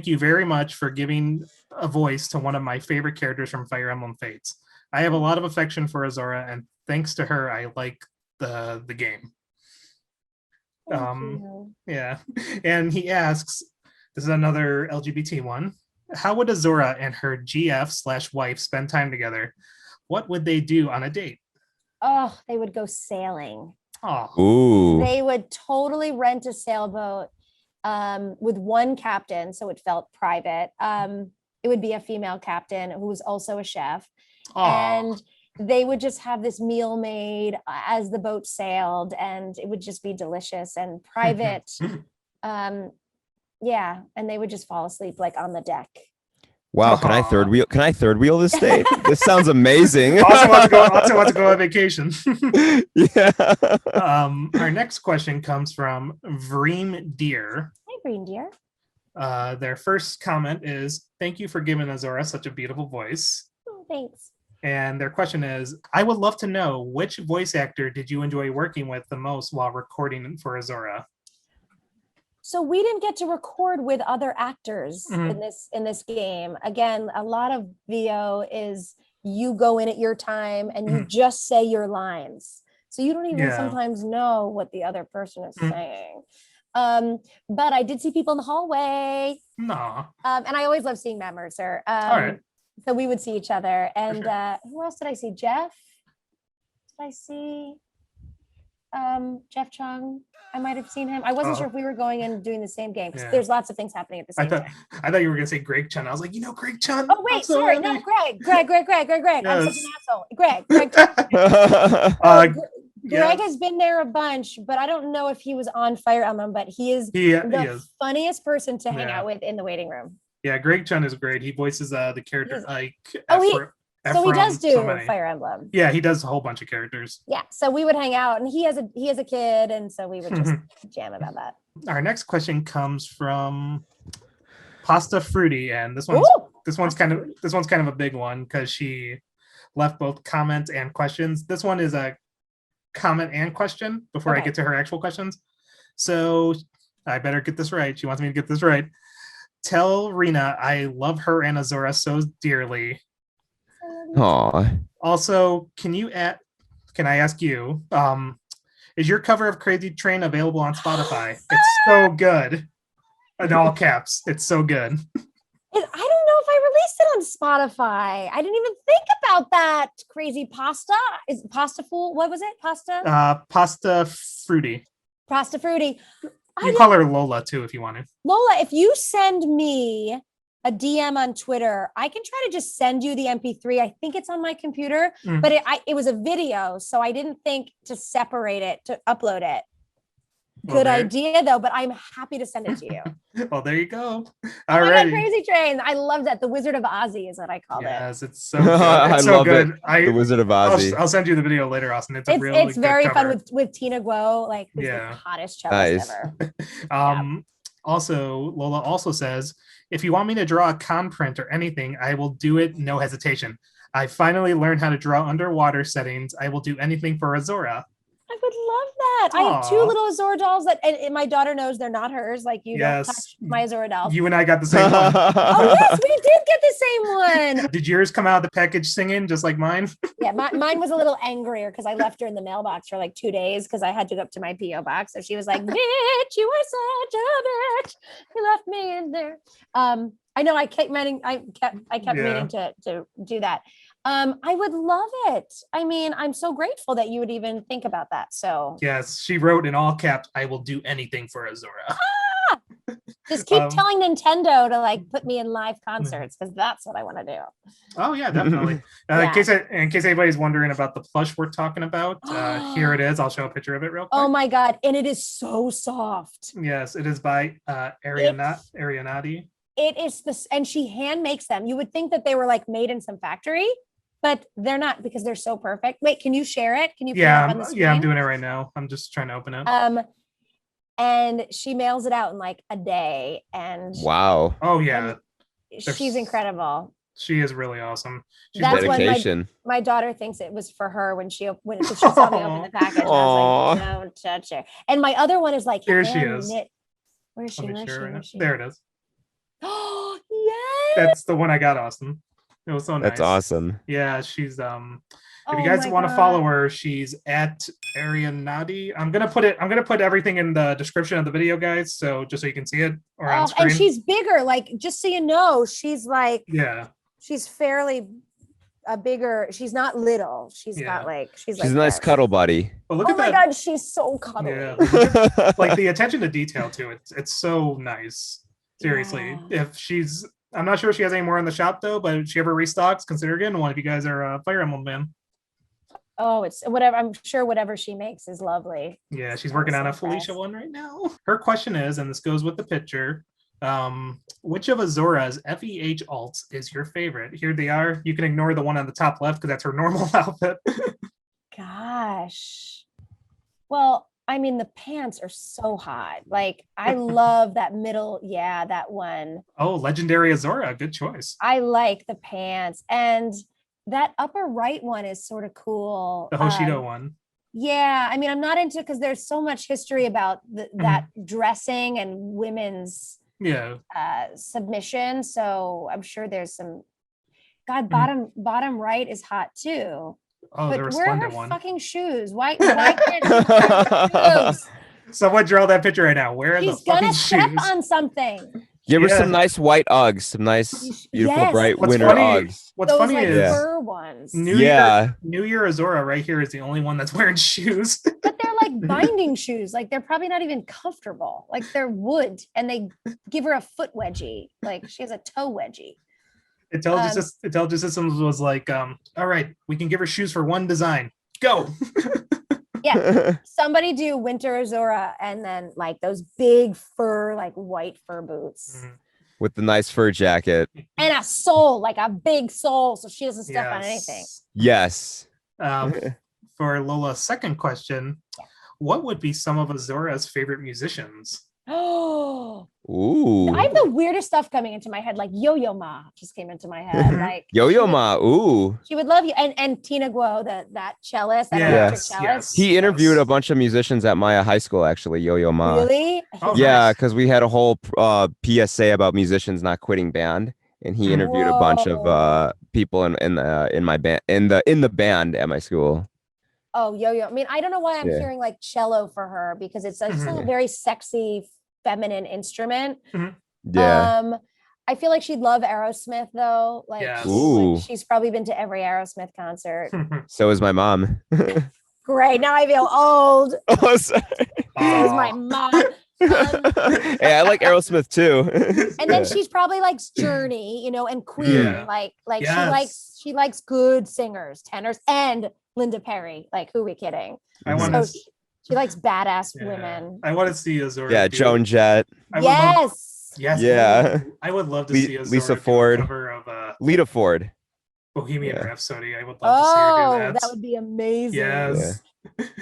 you very much for giving a voice to one of my favorite characters from Fire Emblem Fates. I have a lot of affection for Azura, and thanks to her, I like the game. Yeah. And he asks, this is another LGBT one. How would Azura and her GF/wife spend time together? What would they do on a date? Oh, they would go sailing. Oh, ooh! They would totally rent a sailboat with one captain, so it felt private. It would be a female captain who was also a chef, and they would just have this meal made as the boat sailed, and it would just be delicious and private. Yeah, and they would just fall asleep on the deck. Wow, can I third wheel this date? This sounds amazing. Also want to go on vacation. Yeah. Our next question comes from Vreem Deer. Hi, Vreem Deer. Their first comment is, "Thank you for giving Azura such a beautiful voice." Oh, thanks. And their question is, "I would love to know which voice actor did you enjoy working with the most while recording for Azura?" So we didn't get to record with other actors in this game. Again, a lot of VO is you go in at your time and you just say your lines. So you don't even sometimes know what the other person is saying. But I did see people in the hallway. No. And I always love seeing Matt Mercer. All right. So we would see each other. And who else did I see? Jeff? Did I see Jeff Chung? I might have seen him. I wasn't sure if we were going and doing the same game because there's lots of things happening at the same time. I thought you were going to say Greg Chun. I was like, Greg Chun. Oh, wait, sorry. No, Greg. Yes. I'm such an asshole. Greg. Greg has been there a bunch, but I don't know if he was on Fire Emblem, but he is the funniest person to hang out with in the waiting room. Yeah, Greg Chun is great. He voices the character Ike. So he does do Fire Emblem. Yeah, he does a whole bunch of characters. Yeah, so we would hang out, and he has a kid, and so we would just jam about that. Our next question comes from Pasta Fruity, and this one's kind of a big one because she left both comments and questions. This one is a comment and question before I get to her actual questions. So I better get this right. She wants me to get this right. "Tell Rena I love her and Azura so dearly." Aww. Also, can I ask you, is your cover of Crazy Train available on Spotify? It's so good. In all caps, it's so good. I don't know if I released it on Spotify. I didn't even think about that. Crazy Pasta. Is Pasta Fool? What was it? Pasta? Pasta Fruity. Pasta Fruity. You call her Lola too if you want to. Lola, if you send me a DM on Twitter, I can try to just send you the MP3. I think it's on my computer, but it was a video, so I didn't think to separate it, to upload it. Good idea though, but I'm happy to send it to you. Well, there you go. All right. Crazy Train. I love that. The Wizard of Ozzy is what I called it. Yes, it's so good. It's so good. The Wizard of Ozzy. I'll send you the video later, Austin. It's very good fun with Tina Guo, like who's the hottest cellist ever. Also, Lola also says, "If you want me to draw a con print or anything, I will do it, no hesitation. I finally learned how to draw underwater settings. I will do anything for Azura." I would love that. Aww. I have 2 little Azura dolls and my daughter knows they're not hers. Like don't touch my Azura dolls. You and I got the same one. Oh yes, we did get the same one. Did yours come out of the package singing just like mine? Yeah, mine was a little angrier because I left her in the mailbox for like 2 days because I had to go up to my PO box. So she was like, "Bitch, you are such a bitch. You left me in there." I know I kept meaning to do that. I would love it. I mean, I'm so grateful that you would even think about that. So yes, she wrote in all caps, "I will do anything for Azura." Just keep telling Nintendo to like put me in live concerts because that's what I want to do. Oh yeah, definitely. In case anybody's wondering about the plush we're talking about, here it is. I'll show a picture of it real quick. Oh my god, and it is so soft. Yes, it is by Arianati. It is this, and she hand makes them. You would think that they were like made in some factory, but they're not because they're so perfect. Wait, can you share it? Can you? Put it up on the screen? I'm doing it right now. I'm just trying to open it. And she mails it out in like a day. And wow. Oh yeah, she's incredible. She is really awesome. That's dedication. My daughter thinks it was for her when she saw me open the package. I was like, "Don't touch her." And my other one is like, here she is. Where is she? Where is she? There it is. Oh yes. That's the one I got, Austin. It was so nice. That's awesome. Yeah, she's if you guys want to follow her, she's at Arianati. I'm gonna put everything in the description of the video, guys. So just so you can see it on screen. And she's bigger, like just so you know, she's like she's fairly bigger. She's not little. She's got like she's a nice cuddle buddy. But look at that. Oh my god, she's so cuddly. Yeah. Like the attention to detail too. It's so nice. Seriously, I'm not sure if she has any more in the shop though, but if she ever restocks, consider getting one if you guys are a Fire Emblem fan. Oh, it's whatever. I'm sure whatever she makes is lovely. Yeah, she's working on a Felicia one right now. Her question is, and this goes with the picture, which of Azura's FEH alts is your favorite? Here they are. You can ignore the one on the top left because that's her normal outfit. Gosh. Well, I mean, the pants are so hot. Like, I love that middle. Yeah, that one. Oh, Legendary Azura. Good choice. I like the pants. And that upper right one is sort of cool. The Hoshido one. Yeah. I mean, I'm not into, because there's so much history about that dressing and women's submission. So I'm sure there's some. God, bottom right is hot too. Oh, but where are her fucking shoes? Why can't she wear shoes? Someone draw that picture right now. Where are the fucking shoes? She's gonna step on something. Give her some nice white Uggs, some nice, beautiful, bright winter Uggs. What's funny is fur ones. New Year Azura right here is the only one that's wearing shoes. But they're like binding shoes. Like, they're probably not even comfortable. Like, they're wood, and they give her a foot wedgie. Like, she has a toe wedgie. Intelligence Systems was like, all right, we can give her shoes for one design. Go. Yeah. Somebody do Winter Azura, and then like those big fur, like white fur boots. With the nice fur jacket. And a sole, like a big sole, so she doesn't step on anything. Yes. For Lola's second question, what would be some of Azura's favorite musicians? Oh, ooh! I have the weirdest stuff coming into my head, like Yo-Yo Ma just came into my head. Like Yo-Yo Ma, ooh! She would love you, and Tina Guo, that cellist, that electric cellist. He interviewed a bunch of musicians at Maya High School, actually. Yo-Yo Ma. Really? Oh, yeah, because we had a whole PSA about musicians not quitting band, and he interviewed a bunch of people in my band in the band at my school. Oh, Yo-Yo! I mean, I don't know why I'm hearing like cello for her, because it's a very sexy, feminine instrument. Yeah. I feel like she'd love Aerosmith though. Like, she's probably been to every Aerosmith concert. So is my mom. Great. Now I feel old. Oh, sorry. So is my mom. Hey, I like Aerosmith too. And then she's probably likes Journey, and Queen. Like she likes good singers, tenors, and Linda Perry. Like, who are we kidding? She likes badass women. I want to see Azura. Yeah, Joan Jett. Yes. Yeah. I would love to see Azura Lisa Ford. Cover of Lita Ford. Bohemian Rhapsody. I would love to see her do that. That would be amazing. Yes.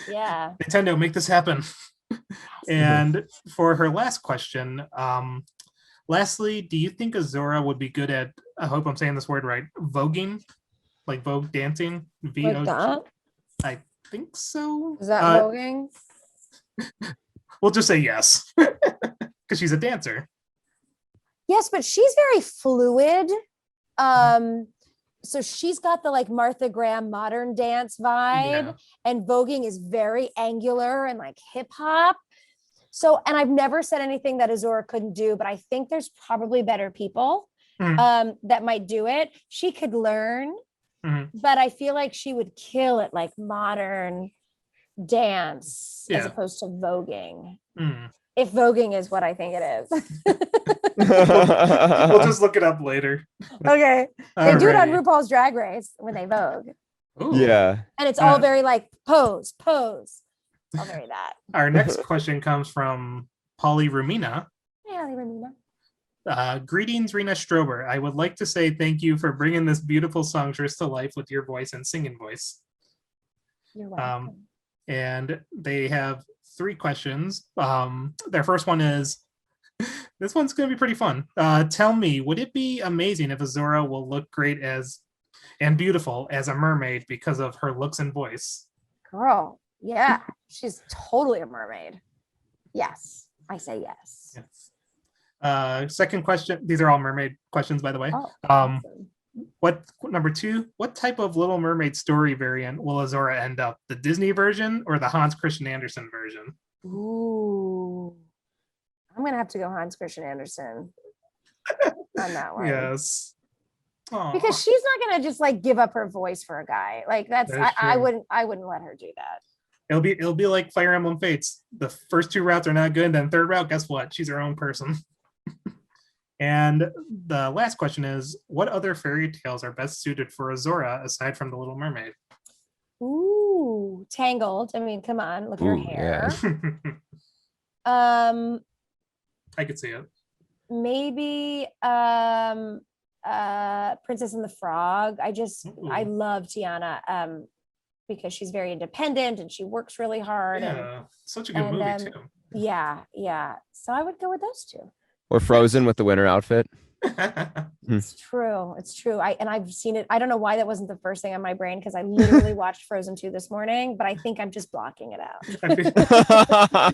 Yeah. Nintendo, make this happen. And for her last question, lastly, do you think Azura would be good at, I hope I'm saying this word right, voguing? Like Vogue dancing? Like I think so. Is that voguing? We'll just say yes. Because she's a dancer. Yes, but she's very fluid. So she's got the like Martha Graham modern dance vibe, and voguing is very angular and like hip hop. So, and I've never said anything that Azura couldn't do, but I think there's probably better people that might do it. She could learn, but I feel like she would kill it like modern dance as opposed to voguing. If voguing is what I think it is. We'll just look it up later. Okay. They do it on RuPaul's Drag Race when they vogue. Ooh. Yeah. And it's all very like pose. All very that. Our next question comes from Polly Rumina. Hey, Polly Rumina. Greetings, Rena Strober. I would like to say thank you for bringing this beautiful songstress to life with your voice and singing voice. You're welcome. And they have 3 questions. Their first one is, this one's going to be pretty fun. Tell me, would it be amazing if Azura will look great and beautiful as a mermaid because of her looks and voice? Girl, yeah, she's totally a mermaid. Yes, I say yes. Second question. These are all mermaid questions, by the way. Awesome. Number 2, what type of Little Mermaid story variant will Azura end up? The Disney version or the Hans Christian Andersen version? Ooh. I'm going to have to go Hans Christian Andersen on that one. Yes. Aww. Because she's not going to just like give up her voice for a guy. Like I wouldn't let her do that. It'll be like Fire Emblem Fates. The first 2 routes are not good, then third route, guess what? She's her own person. And the last question is, what other fairy tales are best suited for Azura aside from The Little Mermaid? Ooh, Tangled. I mean, come on, look at her hair. Yeah. I could see it. Maybe Princess and the Frog. I love Tiana. because she's very independent and she works really hard. Yeah, such a good movie too. Yeah. So I would go with those two. Or Frozen with the winter outfit. It's true. I've seen it. I don't know why that wasn't the first thing on my brain, because I literally watched Frozen 2 this morning, but I think I'm just blocking it out.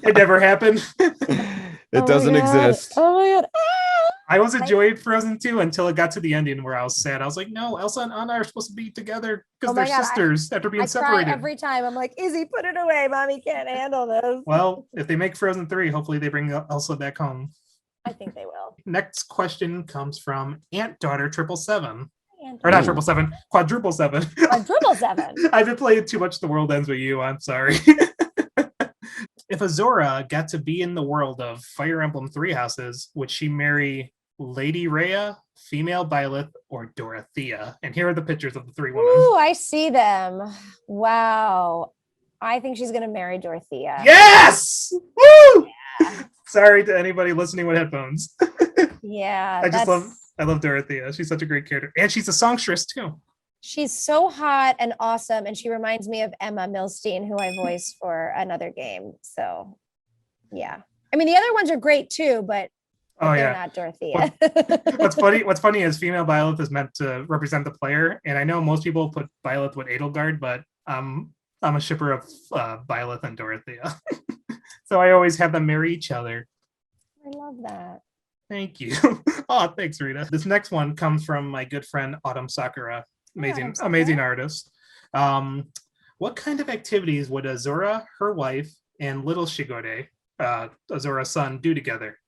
It never happened. It doesn't exist. Oh my God. I was enjoying Frozen 2 until it got to the ending where I was sad. I was like, no, Elsa and Anna are supposed to be together because they're sisters after being separated. Cry every time. I'm like, Izzy, put it away. Mommy can't handle this. Well, if they make Frozen 3, hopefully they bring Elsa back home. I think they will. Next question comes from Aunt Daughter 777. Or not 777, Quadruple 7. Quadruple 7. I've been playing too much The World Ends With You. I'm sorry. If Azura got to be in the world of Fire Emblem Three Houses, would she marry Lady Rhea, Female Byleth, or Dorothea? And here are the pictures of the three women. Ooh, I see them. Wow. I think she's going to marry Dorothea. Yes! Woo! Yeah. Sorry to anybody listening with headphones. Yeah. I love Dorothea. She's such a great character. And she's a songstress too. She's so hot and awesome. And she reminds me of Emma Milstein, who I voiced for another game. So yeah. I mean, the other ones are great too, but they're not Dorothea. What's funny is Female Byleth is meant to represent the player. And I know most people put Byleth with Edelgard, but I'm a shipper of Byleth and Dorothea. So I always have them marry each other. I love that. Thank you. Oh, thanks, Rita. This next one comes from my good friend Autumn Sakura. Amazing artist. What kind of activities would Azura, her wife, and little Shigure, Azura's son, do together?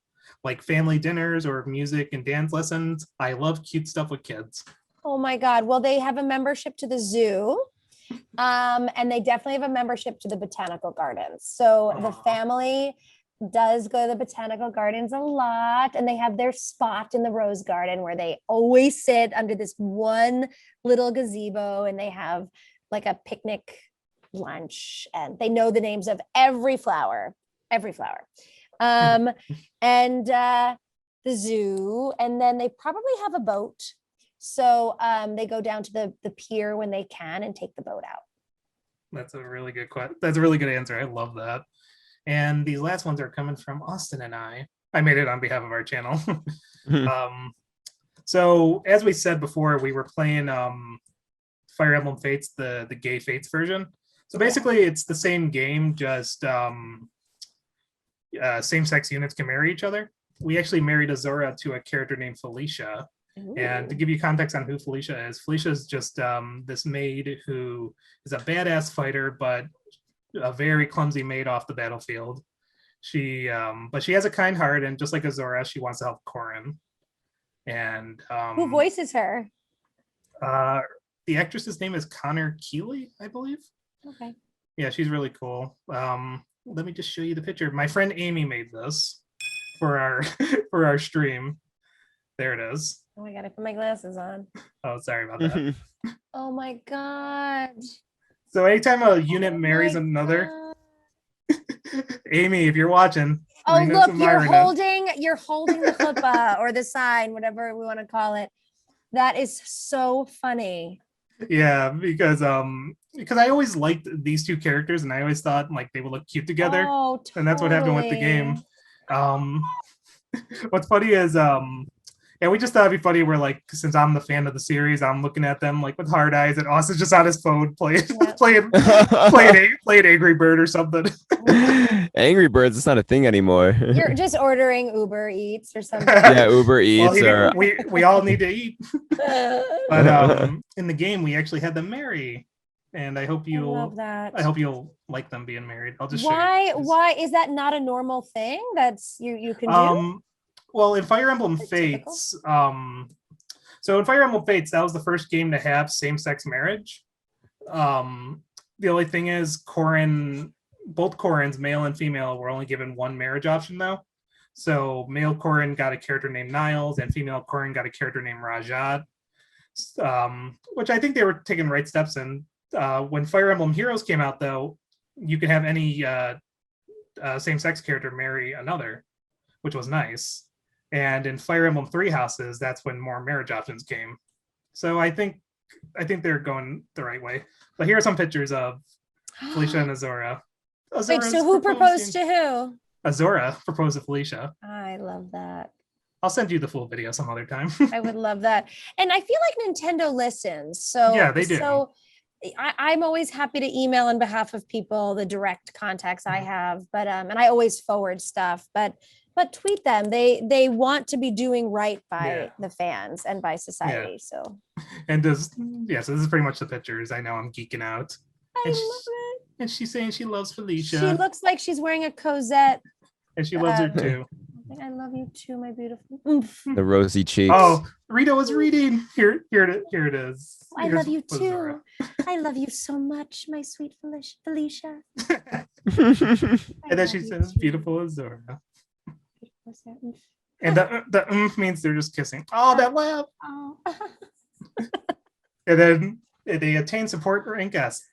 Like family dinners or music and dance lessons? I love cute stuff with kids. Oh my God. Well, they have a membership to the zoo. And they definitely have a membership to the botanical gardens. So the family does go to the botanical gardens a lot, and they have their spot in the rose garden where they always sit under this one little gazebo, and they have like a picnic lunch, and they know the names of every flower. And the zoo, and then they probably have a boat. So they go down to the pier when they can and take the boat out. That's a really good question. That's a really good answer. I love that. And these last ones are coming from Austin and I. I made it on behalf of our channel. So as we said before, we were playing Fire Emblem Fates, the gay Fates version. So basically it's the same game, just same-sex units can marry each other. We actually married Azura to a character named Felicia. Ooh. And to give you context on who Felicia is just this maid who is a badass fighter, but a very clumsy maid off the battlefield. But she has a kind heart, and just like Azura, she wants to help Corrin. And who voices her? The actress's name is Connor Keeley, I believe. Okay. Yeah, she's really cool. Let me just show you the picture. My friend Amy made this for our stream. There it is. Oh, I gotta put my glasses on. Oh, sorry about that. Oh my God. So anytime a unit marries another, Amy, if you're watching. Oh, look, you're holding the chuppah or the sign, whatever we want to call it. That is so funny. Yeah, because I always liked these two characters, and I always thought like they would look cute together. Oh, totally. And that's what happened with the game. What's funny is and we just thought it'd be funny where, like, since I'm the fan of the series, I'm looking at them like with hard eyes, and Austin's just on his phone playing Angry Bird or something. Angry Birds, it's not a thing anymore. You're just ordering Uber Eats or something. Yeah, Uber Eats. Well, we all need to eat. But in the game, we actually had them marry, and I hope you'll like them being married. I'll just show you. Why is that not a normal thing that's you can do? Well, in Fire Emblem Fates, so in Fire Emblem Fates, that was the first game to have same-sex marriage. The only thing is both Corrins, male and female, were only given one marriage option though. So male Corrin got a character named Niles, and female Corrin got a character named Rajad, which I think they were taking right steps in. When Fire Emblem Heroes came out though, you could have any same-sex character marry another, which was nice. And in Fire Emblem Three Houses, that's when more marriage options came. So I think they're going the right way. But here are some pictures of Felicia and Azura. Wait, so who proposed to who? Azura proposed to Felicia. I love that. I'll send you the full video some other time. I would love that. And I feel like Nintendo listens. So yeah, they do. So I'm always happy to email on behalf of people, the direct contacts I have, but and I always forward stuff, but tweet them. They want to be doing right by the fans and by society. So and so this is pretty much the pictures. I know I'm geeking out. I love it. And she's saying she loves Felicia. She looks like she's wearing a Cosette. And she loves her too. I love you too, my beautiful. The rosy cheeks. Oh, Rita was reading. Here it is. I love you too. I love you so much, my sweet Felicia. And then she says, "Beautiful Azura." And the means they're just kissing. Oh, that laugh. Oh. And then they attain support and guests.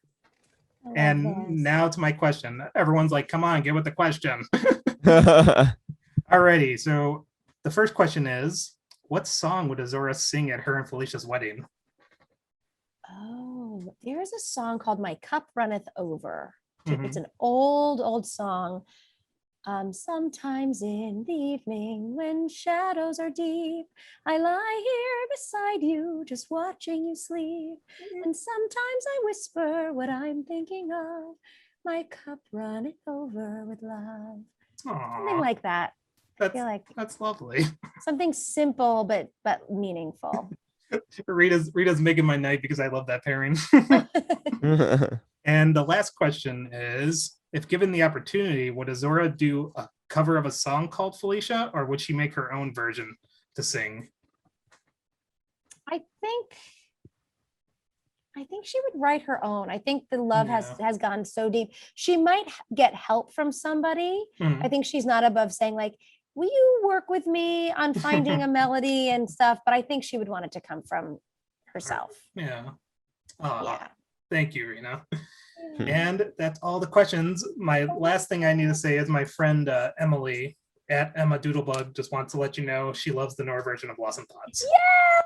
And now to my question. Everyone's like, "Come on, get with the question." Alrighty, so the first question is, what song would Azura sing at her and Felicia's wedding? Oh, there's a song called My Cup Runneth Over. It's an old song. Sometimes in the evening when shadows are deep, I lie here beside you, just watching you sleep. And sometimes I whisper what I'm thinking of. My cup runneth over with love. Aww. Something like that. I feel like that's lovely. Something simple but meaningful. Rita's making my night because I love that pairing. And the last question is, if given the opportunity, would Azura do a cover of a song called Felicia, or would she make her own version to sing? I think she would write her own. I think the love has gone so deep. She might get help from somebody. I think she's not above saying like, will you work with me on finding a melody and stuff? But I think she would want it to come from herself. Yeah. Thank you, Rena. And that's all the questions. My last thing I need to say is my friend Emily at Emma Doodlebug just wants to let you know she loves the Nor version of Blossom Thoughts. Yeah!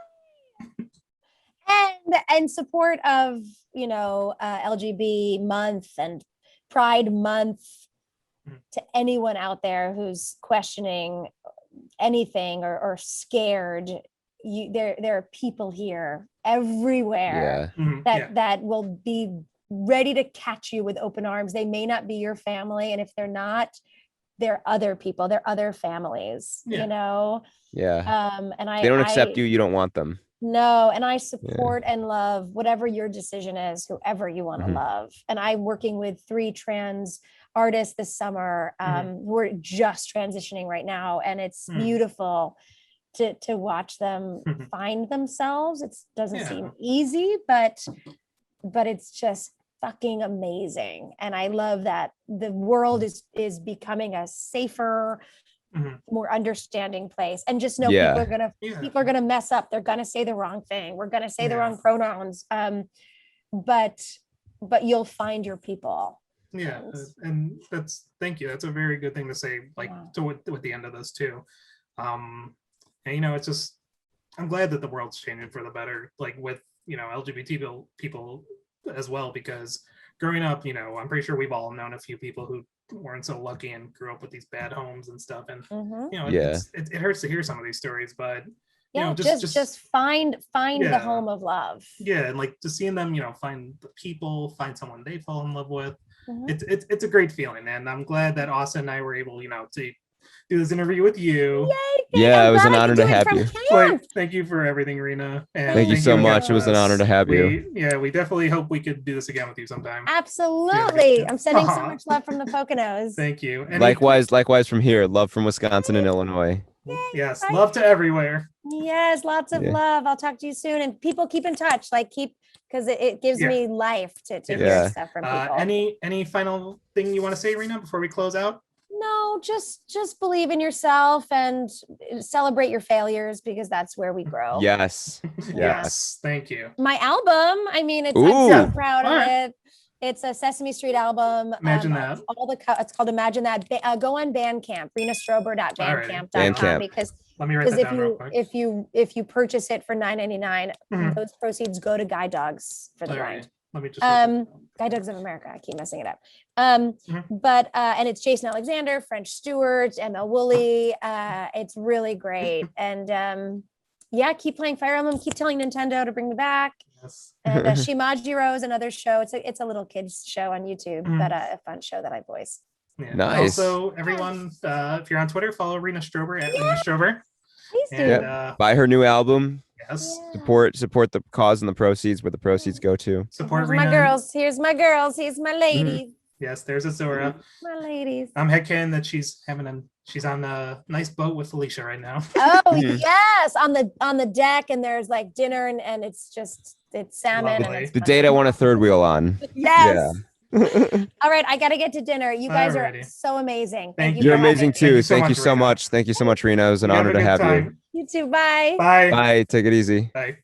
And support of, LGBT month and Pride month to anyone out there who's questioning anything or scared. There are people here everywhere that will be ready to catch you with open arms. They may not be your family, and if they're not, they're other people, they're other families. And they don't accept you, you don't want them. No, and I support and love whatever your decision is, whoever you want to love. And I'm working with 3 trans artists this summer who are just transitioning right now, and it's beautiful to watch them find themselves. It doesn't seem easy, but it's just fucking amazing. And I love that the world is becoming a safer, more understanding place. And just know people are gonna mess up. They're gonna say the wrong thing. We're gonna say the wrong pronouns. But you'll find your people. Yeah, and thank you. That's a very good thing to say, with the end of this too. And it's just, I'm glad that the world's changing for the better, like with LGBT people as well, because growing up, I'm pretty sure we've all known a few people who weren't so lucky and grew up with these bad homes and stuff, and it hurts to hear some of these stories, but just find the home of love. And like just seeing them find the people, find someone they fall in love with. It's a great feeling, and I'm glad that Austin and I were able to do this interview with you. Yay, it was an honor to have you. Thank you for everything, Rena. And thank you so much. It was an honor to have you. We definitely hope we could do this again with you sometime. Absolutely. I'm sending so much love from the Poconos. Thank you. Likewise from here. Love from Wisconsin and Illinois. Yay, yes, love to everywhere. Yes, lots of love. I'll talk to you soon. And people keep in touch. Because it gives me life to hear stuff from people. Any final thing you want to say, Rena, before we close out? No, just believe in yourself and celebrate your failures, because that's where we grow. Yes. Thank you. My album, I'm so proud of it. It's a Sesame Street album. Imagine that. It's called Imagine That. Go on Bandcamp, renastrober.bandcamp.com, because let me write that down real quick. if you purchase it for $9.99, those proceeds go to Guide Dogs for the blind. Let me just Guide Dogs of America. I keep messing it up. But and it's Jason Alexander, French Stewart, ML Woolley. It's really great. And yeah, keep playing Fire Emblem. Keep telling Nintendo to bring me back. Yes. And Shimajiro is another show. It's a little kids show on YouTube, but a fun show that I voice. Yeah. Nice. Also, everyone, if you're on Twitter, follow Rena Strober at Rena Strober. Please do. And, buy her new album. Yes. Yeah. Support the cause and the proceeds where the proceeds go to. Support Rena. Here's my girls. Here's my ladies. Yes, there's Azura. My ladies. I'm headcanon that she's on a nice boat with Felicia right now. Oh yes, on the deck, and there's like dinner, and it's salmon. Lovely. And it's The date I want a third wheel on. Yes. Yeah. All right, I gotta get to dinner. You guys are so amazing. Thank you. You're amazing too. Thank you so Rena. much. Thank you so much, Rena. It was an honor to have you. You too. Bye. Bye. Bye. Take it easy. Bye.